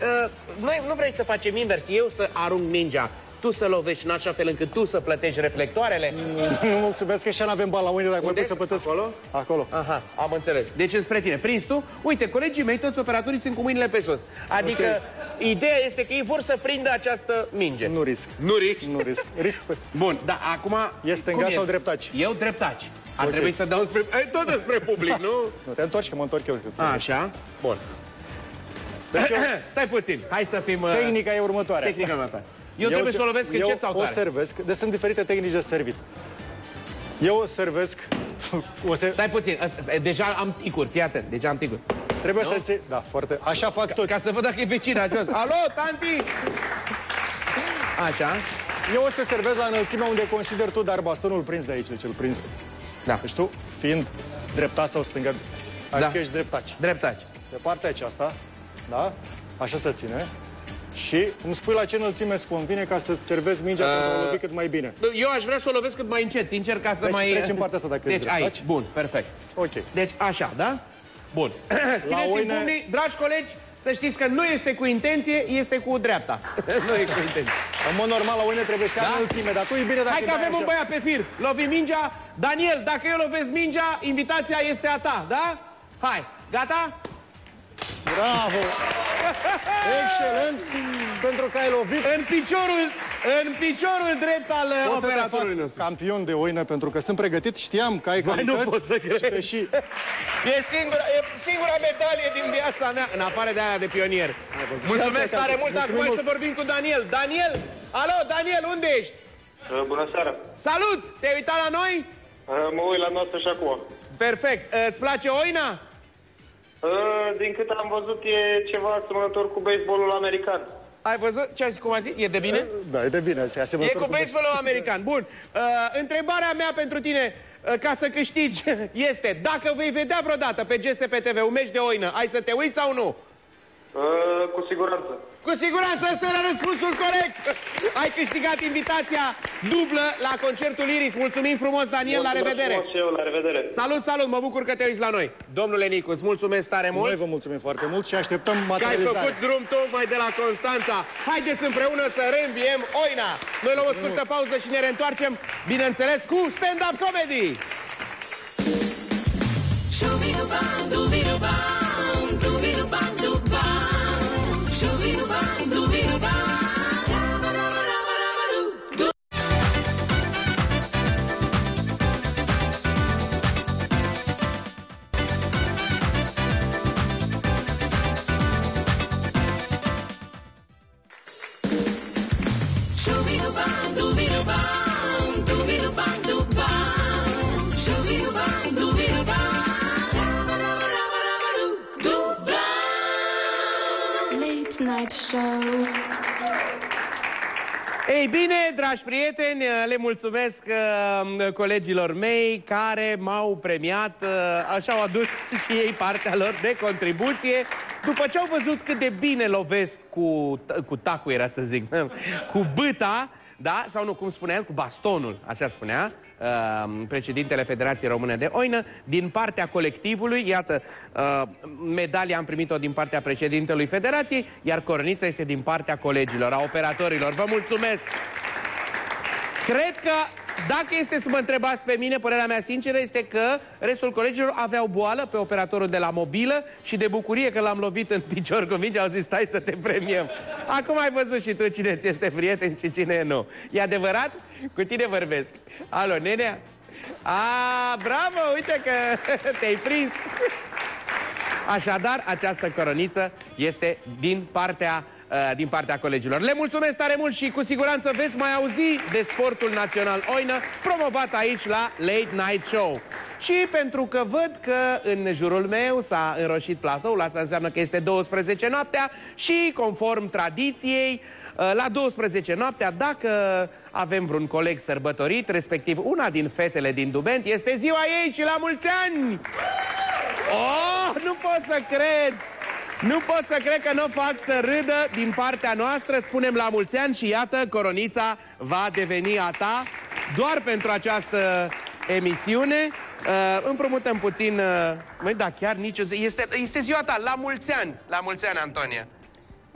Speaker 3: noi nu vrei să facem invers, eu să arunc mingea, tu să lovești în așa fel încât tu să plătești reflectoarele?
Speaker 4: Nu, mulțumesc că și n-avem bani la Oină, dacă mai pot să plătesc.
Speaker 3: Acolo?
Speaker 4: Acolo.
Speaker 3: Aha, am înțeles. Deci înspre tine. Prinzi tu? Uite, colegii mei, toți operatorii sunt cu mâinile pe sus. Adică, ideea este că ei vor să prindă această minge.
Speaker 4: Nu risc.
Speaker 3: Nu risc?
Speaker 4: Nu risc. Risc pe...
Speaker 3: Bun, dar acum...
Speaker 4: Este stânga sau dreptaci?
Speaker 3: Eu dreptaci. Ar trebui să dau spre... tot spre public, nu?
Speaker 4: Nu, te întorci, că mă întorc eu.
Speaker 3: Așa? Bun. Deci stai puțin, hai să fim...
Speaker 4: Tehnica e următoarea.
Speaker 3: Tehnica următoare. Eu trebuie să o lovesc încet sau tare?
Speaker 4: Eu o servesc, deci sunt diferite tehnici de servit. Eu o servesc...
Speaker 3: Stai puțin, deja am ticuri, fii atent, deja am ticuri.
Speaker 4: Trebuie să ții... Da, foarte... Așa fac toți.
Speaker 3: Ca să văd dacă e vecina jos. Alo, tanti! Așa.
Speaker 4: Eu o să te servesc la înălțimea unde consider tu, dar bastonul prins de aici, deci îl prins.
Speaker 3: Da.
Speaker 4: Deci tu, fiind dreptaș sau stânga, ai zis că ești dreptaci.
Speaker 3: Dreptaci.
Speaker 4: De partea aceasta, da? Așa se ține. Și îmi spui la ce înălțime îți convine ca să-ți servezi mingea pentru a o lovi cât mai bine.
Speaker 3: Eu aș vrea să o lovesc cât mai încet, sincer, ca să
Speaker 4: deci
Speaker 3: mai...
Speaker 4: trecem partea asta, dacă
Speaker 3: deci
Speaker 4: ești
Speaker 3: aici, bun, perfect.
Speaker 4: Ok.
Speaker 3: Deci așa, da? Bun. Țineți-mi pumnii, dragi colegi, să știți că nu este cu intenție, este cu dreapta. Nu e cu intenție.
Speaker 4: În mod normal, la oine trebuie să ia înălțime, dar tu e bine dacă...
Speaker 3: Hai că avem un băiat pe fir. Lovi mingea. Daniel, dacă eu lovesc mingea, invitația este a ta, da? Hai, gata?
Speaker 4: Bravo! Excelent! Și pentru că ai lovit...
Speaker 3: În piciorul drept al operatorului nostru.
Speaker 4: Campion de oină, pentru că sunt pregătit, știam că ai calități.
Speaker 3: Nu pot să cred.
Speaker 4: Și...
Speaker 3: E singura medalie din viața mea, în afară de aia de pionier. Mulțumesc tare mult, acum hai să vorbim cu Daniel. Daniel, alo, Daniel, unde ești?
Speaker 10: Bună seara!
Speaker 3: Salut! Te-ai uitat la noi?
Speaker 10: Mă uit la noastră și acum.
Speaker 3: Perfect. Îți place oina?
Speaker 10: Din cât am văzut, e ceva asemănător cu baseballul american.
Speaker 3: Ai văzut? Cum a zis? E de bine?
Speaker 4: Da, e de bine.
Speaker 3: E cu baseballul american. Bun. Întrebarea mea pentru tine, ca să câștigi, este: dacă vei vedea vreodată pe GSP TV un meci de oină, ai să te uiți sau nu?
Speaker 10: Cu siguranță.
Speaker 3: Cu siguranță, ăsta era răspunsul corect. Ai câștigat invitația dublă la concertul Iris. Mulțumim frumos, Daniel, la revedere.
Speaker 10: Mulțumesc eu, la revedere.
Speaker 3: Salut, salut, mă bucur că te uiți la noi. Domnule Nicu, îți mulțumesc tare mult.
Speaker 4: Noi vă mulțumim foarte mult și așteptăm materializarea.
Speaker 3: Că ai făcut drum tocmai de la Constanța. Haideți împreună să reînviem oina. Noi luăm o scurtă pauză și ne reîntoarcem, bineînțeles, cu stand-up comedy.
Speaker 2: Late Night Show.
Speaker 3: Ei bine, dragi prieteni, le mulțumesc colegilor mei care m-au premiat, așa au adus și ei partea lor de contribuție, după ce au văzut cât de bine lovesc cu tacul, era să zic, cu bâta, da? Sau nu, cum spunea el, cu bastonul, așa spunea președintele Federației Române de Oină, din partea colectivului. Iată, medalia am primit-o din partea președintelui Federației, iar coronița este din partea colegilor, a operatorilor. Vă mulțumesc! Cred că, dacă este să mă întrebați pe mine, părerea mea sinceră este că restul colegilor aveau boală pe operatorul de la mobilă și de bucurie că l-am lovit în picior cu minge, au zis: stai să te premiem. Acum ai văzut și tu cine ți este prieten și cine nu. E adevărat? Cu tine vorbesc. Alo, nenea? Bravo, uite că te-ai prins. Așadar, această coroniță este din partea colegilor. Le mulțumesc tare mult și cu siguranță veți mai auzi de sportul național oină promovat aici la Late Night Show. Și pentru că văd că în jurul meu s-a înroșit platoul, asta înseamnă că este 12 noaptea și, conform tradiției, la 12 noaptea, dacă avem vreun coleg sărbătorit, respectiv una din fetele din Dubent, este ziua ei și la mulți ani! Oh, nu pot să cred! Nu pot să cred că nu fac să râdă din partea noastră. Spunem la mulți ani și iată, coronița va deveni a ta doar pentru această emisiune. Împrumutăm puțin... Măi, da, chiar nicio zi. Este ziua ta, la mulți ani. La mulți ani, Antonia.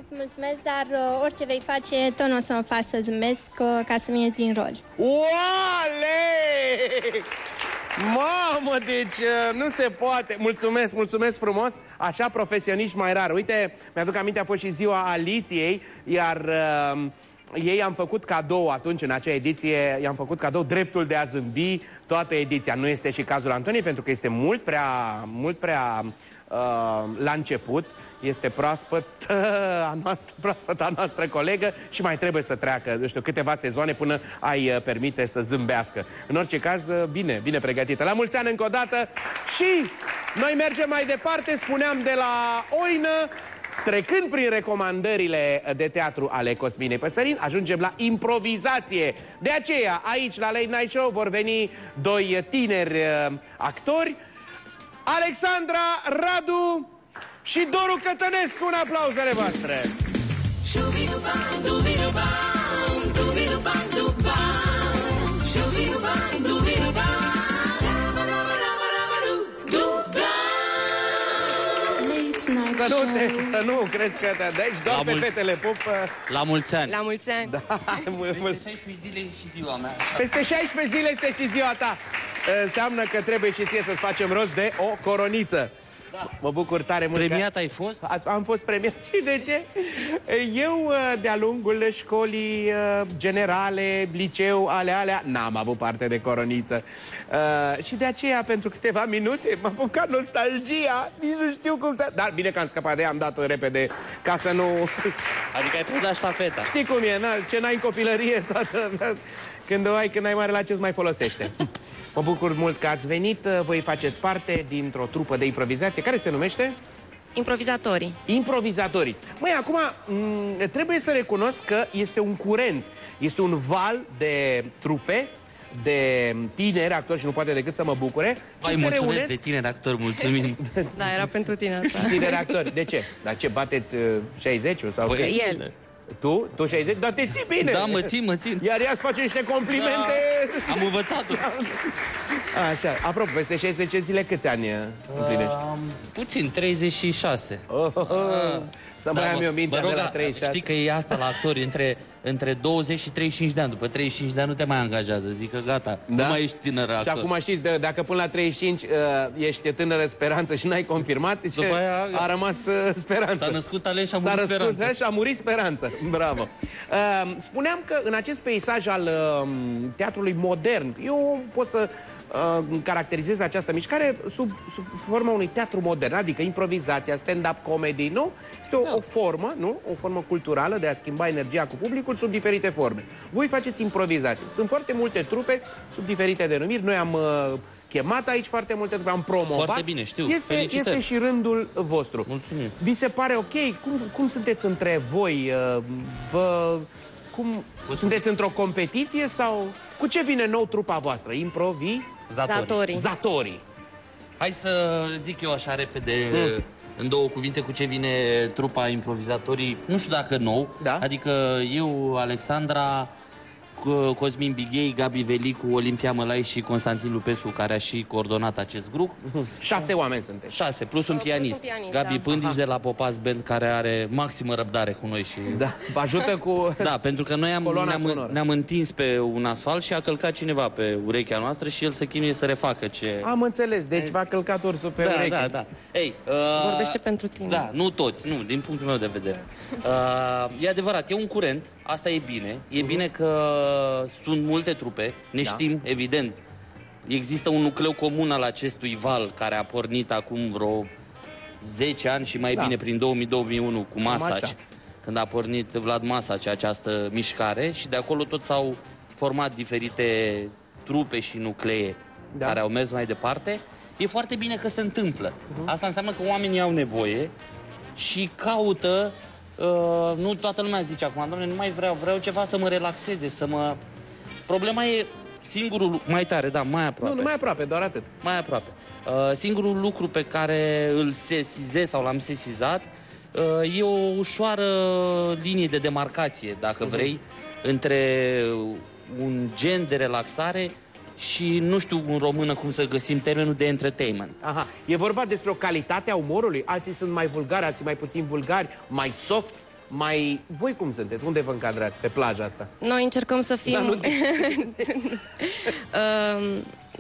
Speaker 11: Îți mulțumesc, dar orice vei face, tot nu o să mă faci să zâmbesc ca să-mi ies din rol.
Speaker 3: Oale! Mamă, deci nu se poate. Mulțumesc, mulțumesc frumos. Așa profesioniști mai rar. Uite, mi-aduc aminte, a fost și ziua Aliției, iar ei am făcut cadou atunci, în acea ediție, i-am făcut cadou dreptul de a zâmbi toată ediția. Nu este și cazul Antoniei, pentru că este mult prea la început. Este proaspăta a noastră colegă și mai trebuie să treacă, nu știu, câteva sezoane până ai permite să zâmbească. În orice caz, bine pregătită. La mulți ani încă o dată și noi mergem mai departe, spuneam, de la oină, trecând prin recomandările de teatru ale Cosminei Păsărin, ajungem la improvizație. De aceea, aici, la Late Night Show, vor veni doi tineri actori, Alexandra Radu și Doru Cătănescu, un aplauz ale voastre. Să nu crezi că de aici doar pe fetele pup.
Speaker 12: La mulți ani.
Speaker 13: La mulți ani.
Speaker 3: Da,
Speaker 12: Peste 16 zile și ziua mea.
Speaker 3: Peste 16 zile este și ziua ta. Înseamnă că trebuie și ție să-ți facem rost de o coroniță. Da. Mă bucur tare mult.
Speaker 12: Premiat ai fost?
Speaker 3: Am fost premiat. Și de ce? Eu, de-a lungul școlii generale, liceu, alea, n-am avut parte de coroniță. Și de aceea, pentru câteva minute, m-a apucat nostalgia. Nici nu știu cum să... Dar bine că am scăpat de ea, am dat-o repede, ca să nu...
Speaker 12: Adică ai predat ștafeta.
Speaker 3: Știi cum e, ce n-ai în copilărie, toată... Când o ai, când ai mare, la ce-ți mai folosește. Mă bucur mult că ați venit. Voi faceți parte dintr-o trupă de improvizație. Care se numește?
Speaker 13: Improvizatorii.
Speaker 3: Improvizatorii. Măi, acum, trebuie să recunosc că este un curent. Este un val de trupe, de tineri actori și nu poate decât să mă bucure.
Speaker 12: Vai, mulțumesc de tineri actori, mulțumim.
Speaker 13: Da, era pentru tine asta.
Speaker 3: Tineri actori. De ce? Dar ce, bateți 60-ul? Sau
Speaker 13: El.
Speaker 3: Tu 60? Dar te ții bine.
Speaker 12: Da, mă țin.
Speaker 3: Iar ea îți face niște complimente.
Speaker 12: Da, am învățat-o.
Speaker 3: Așa, apropo, peste 16 zile câți ani împlinești?
Speaker 12: Puțin, 36.
Speaker 3: Să mai am eu mintea de la 36.
Speaker 12: Știi că e asta la actori, între 20 și 35 de ani. După 35 de ani nu te mai angajează. Zic că gata, nu mai ești tânără actor.
Speaker 3: Și acum știi, dacă până la 35 ești tânără speranță și n-ai confirmat, a rămas speranță.
Speaker 12: S-a născut ale și a murit speranță.
Speaker 3: Și a murit speranță. Bravo. Spuneam că în acest peisaj al teatrului modern, eu pot să caracterizez această mișcare sub forma unui teatru modern, adică improvizația, stand-up comedy, nu? Este o formă, nu? O formă culturală de a schimba energia cu publicul sub diferite forme. Voi faceți improvizații. Sunt foarte multe trupe sub diferite denumiri. Noi am chemat aici foarte multe trupe, am promovat.
Speaker 12: Foarte bine, știu.
Speaker 3: Este și rândul vostru.
Speaker 12: Mulțumim.
Speaker 3: Vi se pare ok? Cum sunteți între voi? Sunteți într-o competiție sau cu ce vine nou trupa voastră? Zatorii.
Speaker 12: Hai să zic eu așa repede, în două cuvinte, cu ce vine trupa improvizatorii. Nu știu dacă nou, adică eu, Alexandra, Cosmin Bighei, Gabi Velicu, Olimpia Mălai și Constantin Lupescu, care a și coordonat acest grup.
Speaker 3: 6 oameni sunteți.
Speaker 12: 6, plus un pianist. Gabi Pândici de la Popas Band, care are maximă răbdare cu noi și...
Speaker 3: Da, vă ajută cu...
Speaker 12: Da, pentru că noi ne-am întins pe un asfalt și a călcat cineva pe urechea noastră și el se chinuie să refacă ce...
Speaker 3: Am înțeles, deci v-a călcat ursul pe ureche.
Speaker 12: Da. Ei,
Speaker 13: vorbește pentru tine.
Speaker 12: Da, nu toți, nu, din punctul meu de vedere. E adevărat, e un curent, asta e bine. E bine că sunt multe trupe, ne știm, evident. Există un nucleu comun al acestui val care a pornit acum vreo 10 ani și mai bine prin 2000-2001 cu Masaci, când a pornit Vlad Masaci această mișcare și de acolo tot s-au format diferite trupe și nuclee care au mers mai departe. E foarte bine că se întâmplă. Asta înseamnă că oamenii au nevoie și caută. Nu toată lumea zice acum, doamne, nu mai vreau ceva să mă relaxeze, să mă... Problema e singurul... Mai tare, da, mai aproape.
Speaker 3: Nu mai aproape, doar atât.
Speaker 12: Mai aproape. Singurul lucru pe care îl sesizez sau l-am sesizat e o ușoară linie de demarcație, dacă vrei, între un gen de relaxare și nu știu în română cum să găsim termenul de entertainment.
Speaker 3: Aha, e vorba despre o calitate a umorului? Alții sunt mai vulgari, alții mai puțin vulgari, mai soft, mai... Voi cum sunteți? Unde vă încadrați pe plaja asta?
Speaker 13: Noi încercăm să fim...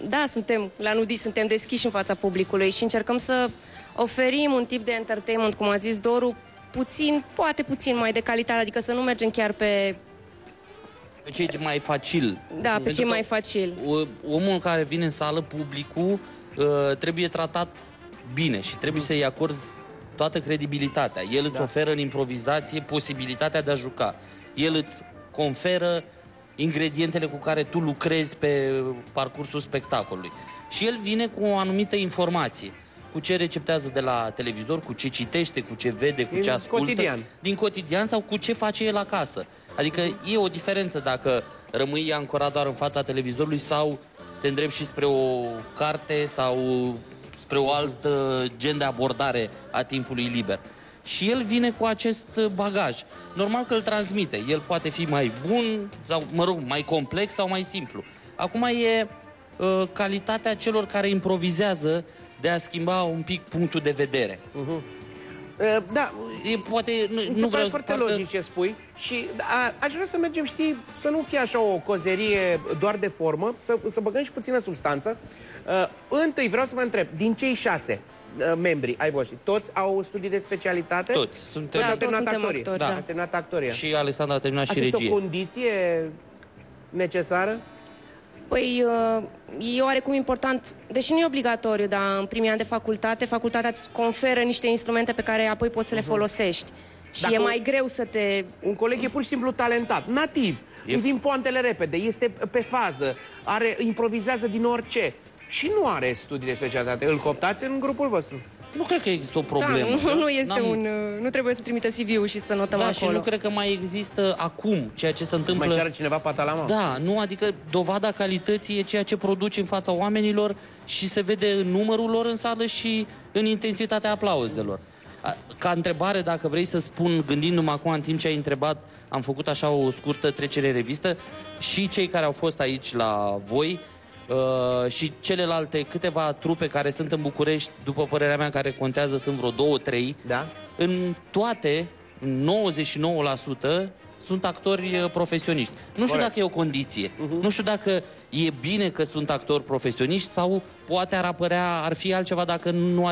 Speaker 13: Da, suntem la Nudist, suntem deschiși în fața publicului și încercăm să oferim un tip de entertainment, cum a zis Doru, puțin, poate puțin mai de calitate, adică să nu mergem chiar pe...
Speaker 12: Pe cei mai facil.
Speaker 13: Da, pe cei mai facil.
Speaker 12: Omul care vine în sală, publicul, trebuie tratat bine și trebuie să-i acorzi toată credibilitatea. El îți oferă în improvizație posibilitatea de a juca. El îți conferă ingredientele cu care tu lucrezi pe parcursul spectacolului. Și el vine cu o anumită informație. Cu ce receptează de la televizor, cu ce citește, cu ce vede, cu ce ascultă. Din cotidian sau cu ce face el acasă. Adică e o diferență dacă rămâi ancorat doar în fața televizorului sau te îndrepți și spre o carte sau spre o altă gen de abordare a timpului liber. Și el vine cu acest bagaj. Normal că îl transmite. El poate fi mai bun, sau, mă rog, mai complex sau mai simplu. Acum e calitatea celor care improvizează de a schimba un pic punctul de vedere.
Speaker 3: Da,
Speaker 12: poate,
Speaker 3: nu vreau foarte logic ce spui și aș vrea să mergem, știi, să nu fie așa o cozerie doar de formă, să băgăm și puțină substanță. Întâi vreau să vă întreb, din cei 6 membri ai voștri, toți au studii de specialitate?
Speaker 12: Toți.
Speaker 3: Toți au terminat actorie.
Speaker 12: Da.
Speaker 3: A terminat actoria.
Speaker 12: Și Alexandra a terminat și regie.
Speaker 3: Asta este o condiție necesară?
Speaker 13: Păi, e oarecum important, deși nu e obligatoriu, dar în primii ani de facultate, facultatea îți conferă niște instrumente pe care apoi poți să le folosești. Și
Speaker 3: Dacă
Speaker 13: e mai greu să te...
Speaker 3: Un coleg e pur și simplu talentat, nativ, îi vin poantele repede, este pe fază, improvizează din orice și nu are studii de specialitate. Îl cooptați în grupul vostru?
Speaker 12: Nu cred că există o problemă.
Speaker 13: Da, nu este nu trebuie să trimită CV-ul și să notăm acolo.
Speaker 12: Și nu cred că mai există acum ceea ce se întâmplă.
Speaker 3: Mai ceară cineva patalama?
Speaker 12: Da, nu, adică dovada calității e ceea ce produci în fața oamenilor și se vede în numărul lor în sală și în intensitatea aplauzelor. Ca întrebare, dacă vrei să spun, gândindu-mă acum în timp ce ai întrebat, am făcut așa o scurtă trecere în revistă și cei care au fost aici la voi și celelalte câteva trupe care sunt în București, după părerea mea, care contează, sunt vreo 2-3.
Speaker 3: Da?
Speaker 12: În toate, 99% sunt actori profesioniști. Nu știu dacă e o condiție. Nu știu dacă e bine că sunt actori profesioniști sau poate ar fi altceva dacă nu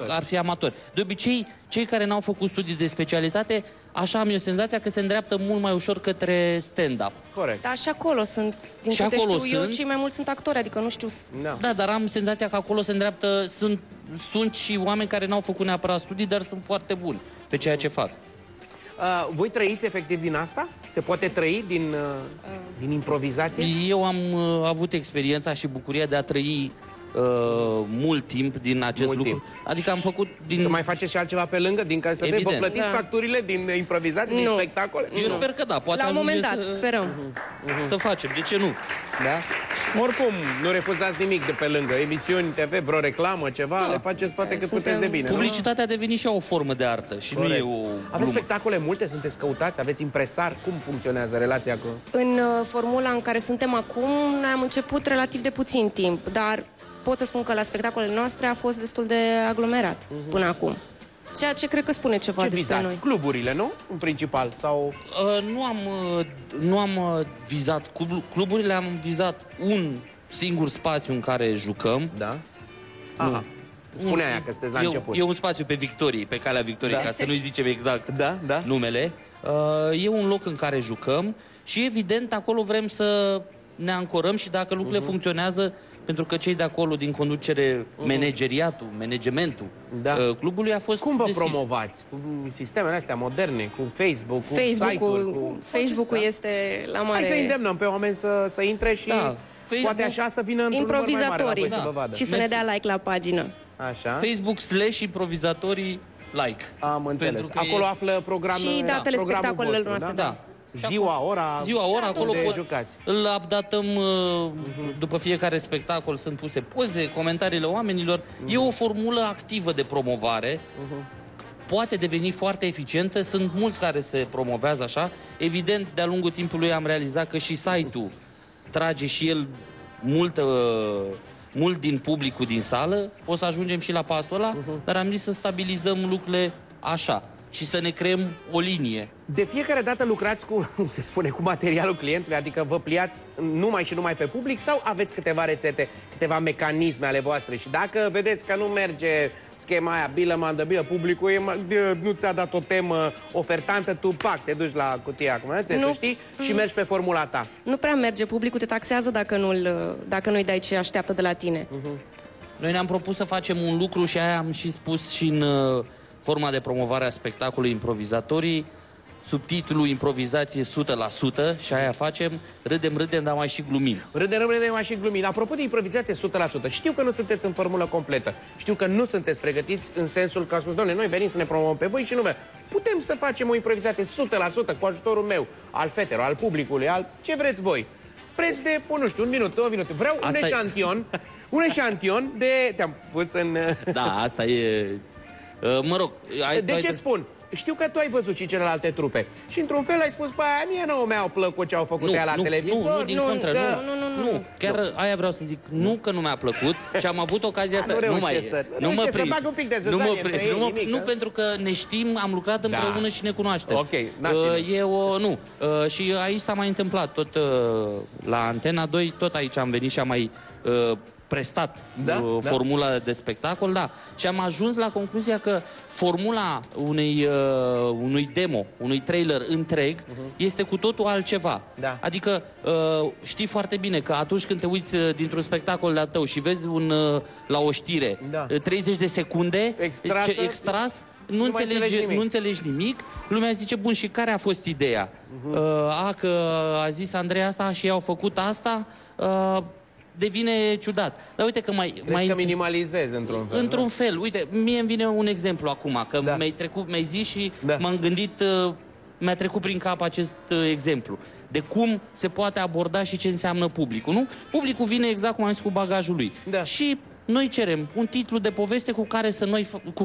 Speaker 12: ar fi amatori. De obicei, cei care n-au făcut studii de specialitate, așa am eu senzația că se îndreaptă mult mai ușor către stand-up.
Speaker 3: Corect.
Speaker 13: Dar și acolo sunt, din câte știu eu, cei mai mulți sunt actori, adică nu știu...
Speaker 12: Da, dar am senzația că acolo se îndreaptă, sunt și oameni care n-au făcut neapărat studii, dar sunt foarte buni pe ceea ce fac.
Speaker 3: Voi trăiți efectiv din asta? Se poate trăi din improvizație?
Speaker 12: Eu am avut experiența și bucuria de a trăi mult timp din acest lucru. Adică am făcut din...
Speaker 3: Să mai faceți și altceva pe lângă, din care să vă plătiți facturile din improvizație, din spectacole?
Speaker 12: Eu sper că da. Poate
Speaker 13: la un moment dat, sperăm.
Speaker 12: Să facem, de ce nu?
Speaker 3: Da? Oricum, nu refuzați nimic de pe lângă. Emisiuni TV, vreo reclamă, ceva, le faceți toate cât puteți de bine.
Speaker 12: Publicitatea a devenit și o formă de artă și nu e o glumă.
Speaker 3: Aveți spectacole multe? Sunteți căutați? Aveți impresari? Cum funcționează relația cu...
Speaker 13: În formula în care suntem acum, noi am început relativ de puțin timp, dar pot să spun că la spectacolele noastre a fost destul de aglomerat până acum. Ceea ce cred că spune ceva despre noi.
Speaker 3: Cluburile, nu? În principal? Sau...
Speaker 12: Nu am vizat cluburile, am vizat un singur spațiu în care jucăm.
Speaker 3: Da? Aha. Spune aia că sunteți la început.
Speaker 12: E un spațiu pe Victoriei, pe calea Victoriei, ca să nu-i zicem exact numele. E un loc în care jucăm și evident acolo vrem să ne ancorăm și dacă lucrurile funcționează, pentru că cei de acolo din conducere, manageriatul, managementul clubului a fost
Speaker 3: Cum vă
Speaker 12: deschis.
Speaker 3: Promovați? Cu sistemele astea moderne, cu Facebook, cu site-uri?
Speaker 13: Facebook-ul este la mare...
Speaker 3: Hai să îndemnăm pe oameni să intre și poate așa să vină într-un număr mai mare la voi să vă vadă.
Speaker 13: Și să ne dea like la pagină.
Speaker 3: Așa.
Speaker 12: Facebook/improvizatorii like.
Speaker 3: Am înțeles. Acolo află programul.
Speaker 13: Și datele spectacolelor noastre, da.
Speaker 3: Ziua, ora,
Speaker 12: acolo
Speaker 3: jucați.
Speaker 12: Îl updatăm după fiecare spectacol, sunt puse poze, comentariile oamenilor. E o formulă activă de promovare. Poate deveni foarte eficientă, sunt mulți care se promovează așa. Evident, de-a lungul timpului am realizat că și site-ul trage și el mult din publicul din sală. O să ajungem și la pasul ăla, dar am zis să stabilizăm lucrurile așa și să ne creăm o linie.
Speaker 3: De fiecare dată lucrați cu, cum se spune, cu materialul clientului, adică vă pliați numai și numai pe public sau aveți câteva rețete, câteva mecanisme ale voastre și dacă vedeți că nu merge schema aia, bilă, publicul nu ți-a dat o temă ofertantă, tu te duci la cutia acum, știi, și mergi pe formula ta.
Speaker 13: Nu prea merge, publicul te taxează dacă nu-i dai ce așteaptă de la tine.
Speaker 12: Noi ne-am propus să facem un lucru și aia am și spus și în forma de promovare a spectacolului Improvizatorii, subtitlul Improvizație 100% și aia facem, râdem, dar mai și glumim.
Speaker 3: Râdem, mai și glumim. Apropo de improvizație 100%, știu că nu sunteți în formulă completă. Știu că nu sunteți pregătiți în sensul că a spus, doamne, noi venim să ne promovăm pe voi și nu putem să facem o improvizație 100% cu ajutorul meu, al fetelor, al publicului, al ce vreți voi. Preț de, nu știu, un minut, 2 minute. Vreau un eșantion Un eșantion de... Te-am pus în...
Speaker 12: Da, asta e... Mă rog...
Speaker 3: De ce-ți spun? Știu că tu ai văzut și celelalte trupe. Și într-un fel ai spus, bă, mie nu mi-au plăcut ce au făcut ea la televizor.
Speaker 12: Nu, din contră, nu. Chiar aia vreau să zic, nu că nu mi-a plăcut și am avut ocazia să... Nu mă prind.
Speaker 3: Să fac un pic de zăzanie.
Speaker 12: Nu, pentru că ne știm, am lucrat împreună și ne cunoaștem.
Speaker 3: Ok,
Speaker 12: nu. Și aici s-a mai întâmplat, tot la Antena 2, tot aici am venit și am mai... prestat formula de spectacol, da. Și am ajuns la concluzia că formula unui demo, unui trailer întreg, este cu totul altceva. Da. Adică știi foarte bine că atunci când te uiți dintr-un spectacol de-al tău și vezi la o știre 30 de secunde extras, nu înțelegi nimic, lumea zice, bun, și care a fost ideea? Că a zis Andrei asta și ei au făcut asta, devine ciudat. Dar uite că
Speaker 3: că minimalizezi într-un fel.
Speaker 12: Într-un fel. Uite, mie îmi vine un exemplu acum, că mi-ai zis și m-am gândit, mi-a trecut prin cap acest exemplu. De cum se poate aborda și ce înseamnă publicul, nu? Publicul vine exact cum am zis, cu bagajul lui. Da. Și noi cerem un titlu de poveste cu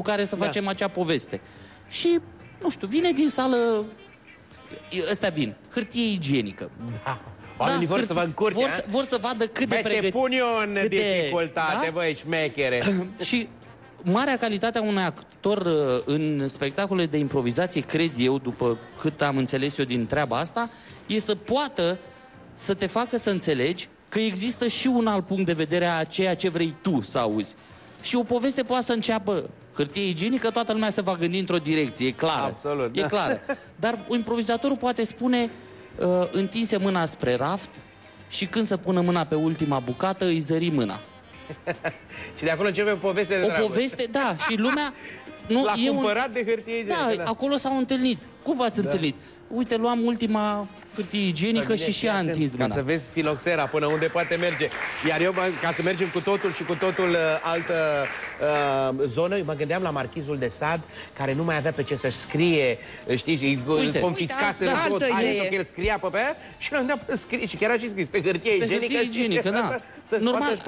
Speaker 12: care să facem acea poveste. Și, nu știu, vine din sală... Ăstea vin. Hârtie igienică.
Speaker 3: Da. Oamenii vor să vă încurce,
Speaker 12: vor să vadă cât de pregătit.
Speaker 3: Te pun eu în dificultate, băi, șmechere.
Speaker 12: Și marea calitate a unui actor în spectacole de improvizație, cred eu, după cât am înțeles eu din treaba asta, e să poată să te facă să înțelegi că există și un alt punct de vedere a ceea ce vrei tu să auzi. Și o poveste poate să înceapă hârtie igienică, toată lumea se va gândi într-o direcție, e clară.
Speaker 3: Absolut.
Speaker 12: E clară. Dar improvizatorul poate spune... întinse mâna spre raft și când să pună mâna pe ultima bucată, îi zări mâna.
Speaker 3: Și de acolo începe o poveste de dragoste.
Speaker 12: O poveste, da, și lumea...
Speaker 3: L-a cumpărat de hârtie igienică.
Speaker 12: Da, acolo s-au întâlnit. Cum v-ați întâlnit? Uite, luam ultima hârtie igienică și a întins mâna.
Speaker 3: Ca să vezi filoxera până unde poate merge. Iar eu, ca să mergem cu totul și cu totul altă zonă, mă gândeam la Marchizul de Sade, care nu mai avea pe ce să scrie, știi, îi confiscase tot. El scria pe aia și nu avea pe scrie. Și chiar a și scris pe hârtie igienică.
Speaker 12: Da. Normal,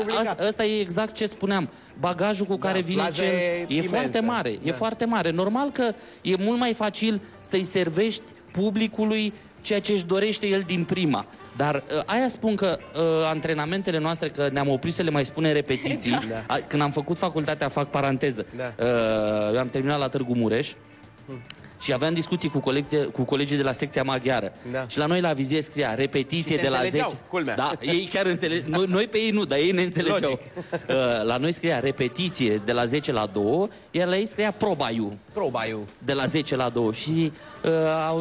Speaker 12: asta e exact ce spuneam. Bagajul cu care vine cel e foarte mare. E foarte mare. Normal că e mult mai facil să-i servești publicului ceea ce își dorește el din prima. Dar aia spun că antrenamentele noastre, că ne-am oprit să le mai spunem repetiții, când am făcut facultatea, fac paranteză, eu am terminat la Târgu Mureș și aveam discuții cu colegii de la secția maghiară. Și la noi la vizie scria repetiție de la 10. Da, ei chiar înțeleg. Noi pe ei nu, dar ei ne înțelegeau. La noi scria repetiție de la 10 la 2, iar la ei scria probaiu. De la 10 la 2. Și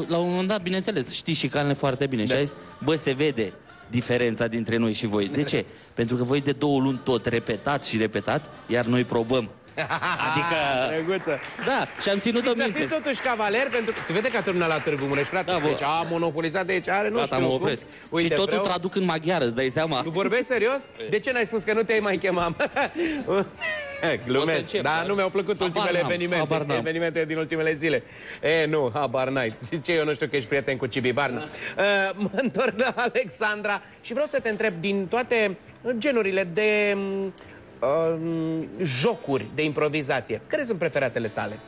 Speaker 12: la un moment dat, bineînțeles, știi și calne foarte bine. Și a zis, bă, se vede diferența dintre noi și voi. De ce? Pentru că voi de 2 luni tot repetați și repetați, iar noi probăm. Adică...
Speaker 3: Drăguță.
Speaker 12: Da, și am ținut-o minte.
Speaker 3: Și să fii totuși cavaler, pentru că se vede că a terminat la Târgu Mureș, frate. Deci a monopolizat de aici, are, nu știu.
Speaker 12: Mă opresc. Uite, și totul traduc în maghiară, îți dai seama?
Speaker 3: Tu vorbești serios? De ce n-ai spus că nu te-ai mai chemat? Glumesc, dar nu mi-au plăcut ultimele evenimente din ultimele zile. Nu, habar n-ai. Ce, eu nu știu că ești prieten cu Cibi Barna. Mă întorc la Alexandra și vreau să te întreb, din toate genurile de jocuri de improvizație, care sunt preferatele tale?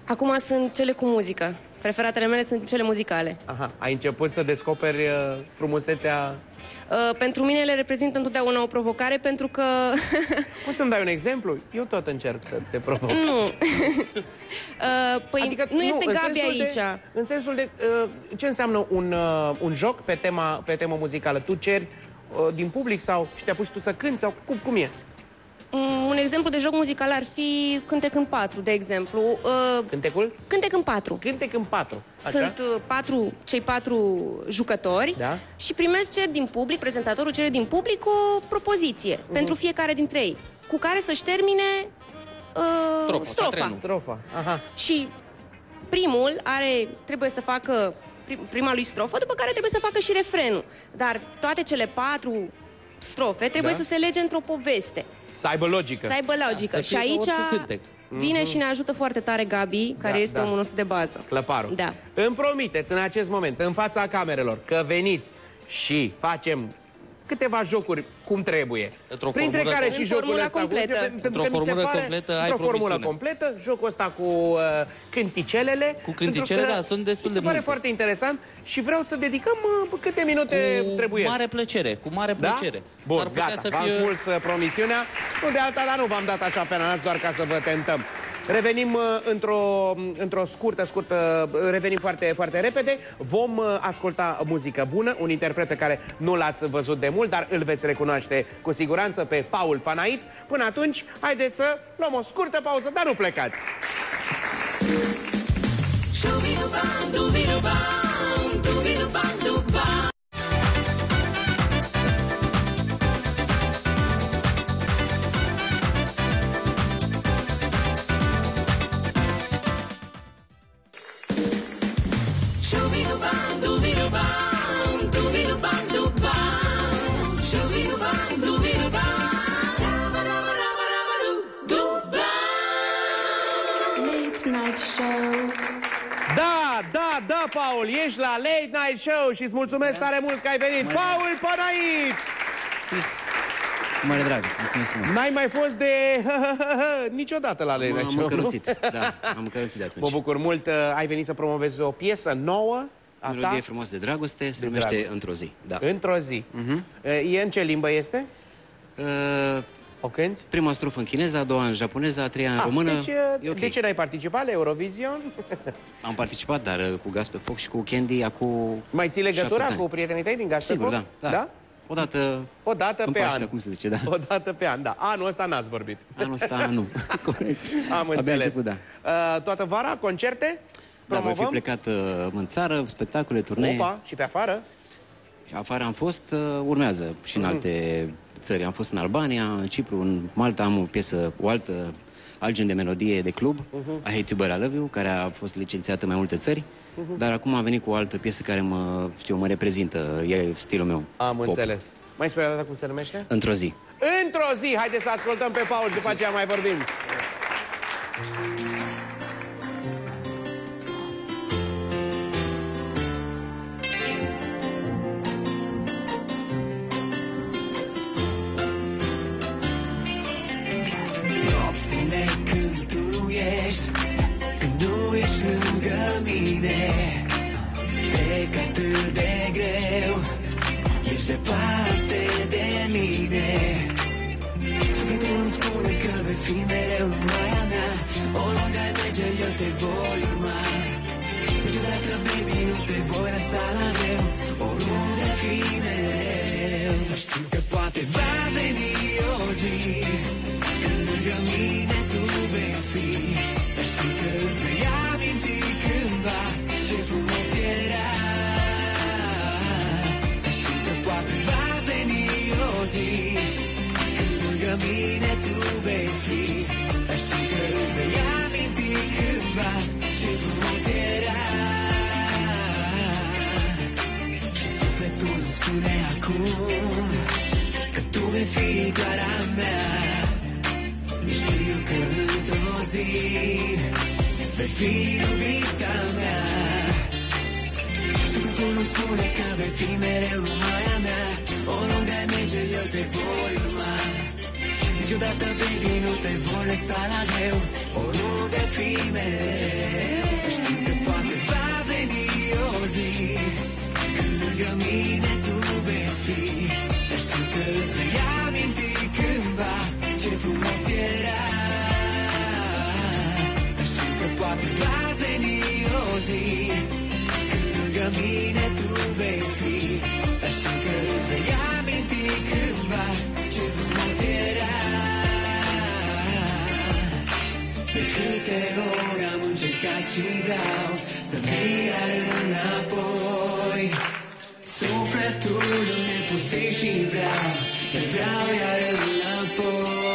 Speaker 13: Acum sunt cele cu muzică. Preferatele mele sunt cele muzicale.
Speaker 3: Aha, ai început să descoperi frumusețea...
Speaker 13: Pentru mine ele reprezintă întotdeauna o provocare, pentru că...
Speaker 3: Poți să-mi dai un exemplu? Eu tot încerc să te provoc.
Speaker 13: Nu. Păi adică, nu este Gabi aici.
Speaker 3: În sensul de... ce înseamnă un joc pe temă muzicală? Tu ceri din public sau și te apuci tu să cânti sau cum e?
Speaker 13: Un exemplu de joc muzical ar fi Cântec în 4, de exemplu.
Speaker 3: Cântecul?
Speaker 13: Cântec în 4.
Speaker 3: Cântec în 4. Așa?
Speaker 13: Sunt cei 4 jucători și primesc din public, prezentatorul cere din public o propoziție pentru fiecare dintre ei, cu care să-și termine
Speaker 3: strofa. Aha.
Speaker 13: Și primul trebuie să facă prima lui strofă, după care trebuie să facă și refrenul. Dar toate cele 4 strofe trebuie să se lege într-o poveste.
Speaker 3: Să aibă logică.
Speaker 13: Să aibă logică. Și aici vine și ne ajută foarte tare Gabi, care este omul nostru de bază.
Speaker 3: Clăparul. Da. Îmi promiteți în acest moment, în fața camerelor, că veniți și facem câteva jocuri cum trebuie. Printre care și jocul ăsta
Speaker 13: completă.
Speaker 12: Într-o formulă completă ai
Speaker 3: formulă completă, jocul ăsta cu cânticelele.
Speaker 12: Cu cânticele, da, sunt destul de multe.
Speaker 3: Se pare foarte interesant și vreau să dedicăm câte minute trebuie.
Speaker 12: Cu mare plăcere, cu mare plăcere.
Speaker 3: Bun, gata, v-am smuls promisiunea. Nu de alta, dar nu v-am dat așa pe ananat doar ca să vă tentăm. Revenim într-o scurtă, revenim foarte, foarte repede. Vom asculta muzică bună, un interpret pe care nu l-ați văzut de mult, dar îl veți recunoaște cu siguranță, pe Paul Panait. Până atunci, haideți să luăm o scurtă pauză, dar nu plecați!
Speaker 2: Late Night Show.
Speaker 3: Da, Paul, ești la Late Night Show și îți mulțumesc tare mult că ai venit. Paul Panait!
Speaker 14: Mare drag, mulțumesc frumos.
Speaker 3: N-ai mai fost de niciodată la Late Night Show,
Speaker 14: am căruțit, da, am căruțit de atunci.
Speaker 3: Mă bucur mult, ai venit să promovezi o piesă nouă.
Speaker 14: Melodie frumos de dragoste, se numește Într-o zi. Da.
Speaker 3: Într-o zi. E în ce limbă este? O cânti?
Speaker 14: Prima strofă în chineză, a doua în japoneză, a treia în română.
Speaker 3: Deci, okay. De ce n-ai participat la Eurovision?
Speaker 14: Am participat, dar cu Gaz pe foc și cu Candy acum.
Speaker 3: Mai ții legătura cu prietenii tăi din Gaz pe foc?
Speaker 14: Sigur, da? O dată
Speaker 3: pe an.
Speaker 14: Cum se zice, da.
Speaker 3: O dată pe an, da. Anul ăsta n-ați vorbit.
Speaker 14: Anul ăsta nu. Corect.
Speaker 3: Am înțeles.
Speaker 14: Abia început, da.
Speaker 3: Toată vara, concerte?
Speaker 14: Da, voi fi plecat în țară, spectacole, turnee.
Speaker 3: Opa, și pe afară?
Speaker 14: Și afară am fost, urmează și în alte țări. Am fost în Albania, în Cipru, în Malta, am o piesă cu alt gen de melodie de club, I Hate You But I Love You, care a fost licențiată în mai multe țări, dar acum am venit cu o altă piesă care mă reprezintă, e stilul meu.
Speaker 3: Am
Speaker 14: pop.
Speaker 3: înțeles. Mai spune o dată cum se numește?
Speaker 14: Într-o zi.
Speaker 3: Într-o zi! Haideți să ascultăm pe Paul și după aceea mai vorbim.
Speaker 15: Nopțile când tu nu ești, când nu ești lângă mine, trec atât de greu, ești departe de mine. Sufletul îmi spune că vei fi mereu numai a mea, oriunde ai merge eu te voi urma. Niciodată, baby, nu te voi lăsa la greu, oriunde fi mereu. Dar știu că poate va veni o zi când lângă mine tu vei fi. Dar știu că îți vei aminti cândva ce frumos era. Dar știu că poate va veni o zi când lângă mine tu vei fi. Dar știu că îți vei aminti cândva ce frumos era. Și sufletul îmi spune acum că tu vei fi doar a mea. Știu că într-o zi vei fi iubita mea. Sufletul îmi spune că vei fi mereu numai a mea, oriunde ai merge eu te voi urma. Niciodată, baby, nu te voi lăsa la greu, oriunde fi mereu. Știu că poate va veni o zi când lângă mine tu vei fi. Dar știu că îți vei aminti cândva ce frumos era. Dar știu că poate va veni o zi când lângă mine tu vei fi. Dar știu că îți vei aminti cândva ce frumos era. De câte ori am încercat și vreau să vii iar înapoi. Sufletul îmi pustii și vreau, te vreau iar înapoi.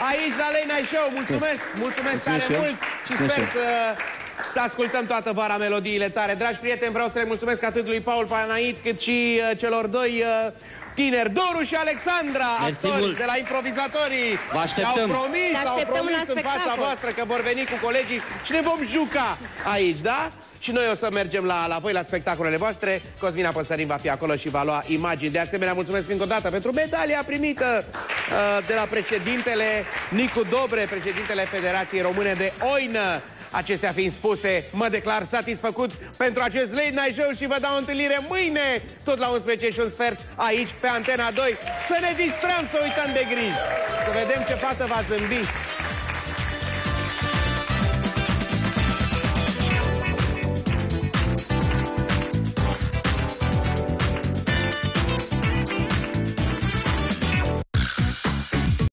Speaker 3: aici la Late Night Show. Mulțumesc tare mult și sper să ascultăm toată vara melodiile tare. Dragi prieteni, vreau să le mulțumesc atât lui Paul Panait, cât și celor doi tineri, Doru și Alexandra, actori de la Improvizatorii.
Speaker 12: Vă așteptăm.
Speaker 3: Au promis în fața voastră că vor veni cu colegii și ne vom juca aici, da? Și noi o să mergem la voi, la spectacolele voastre. Cosmina Păsărin va fi acolo și va lua imagini. De asemenea, mulțumesc încă o dată pentru medalia primită de la președintele Nicu Dobre, președintele Federației Române de Oină. Acestea fiind spuse, mă declar satisfăcut pentru acest Late Night Show și vă dau întâlnire mâine, tot la 11:15, aici, pe Antena 2. Să ne distrăm, să uităm de griji. Să vedem ce fată va zâmbi.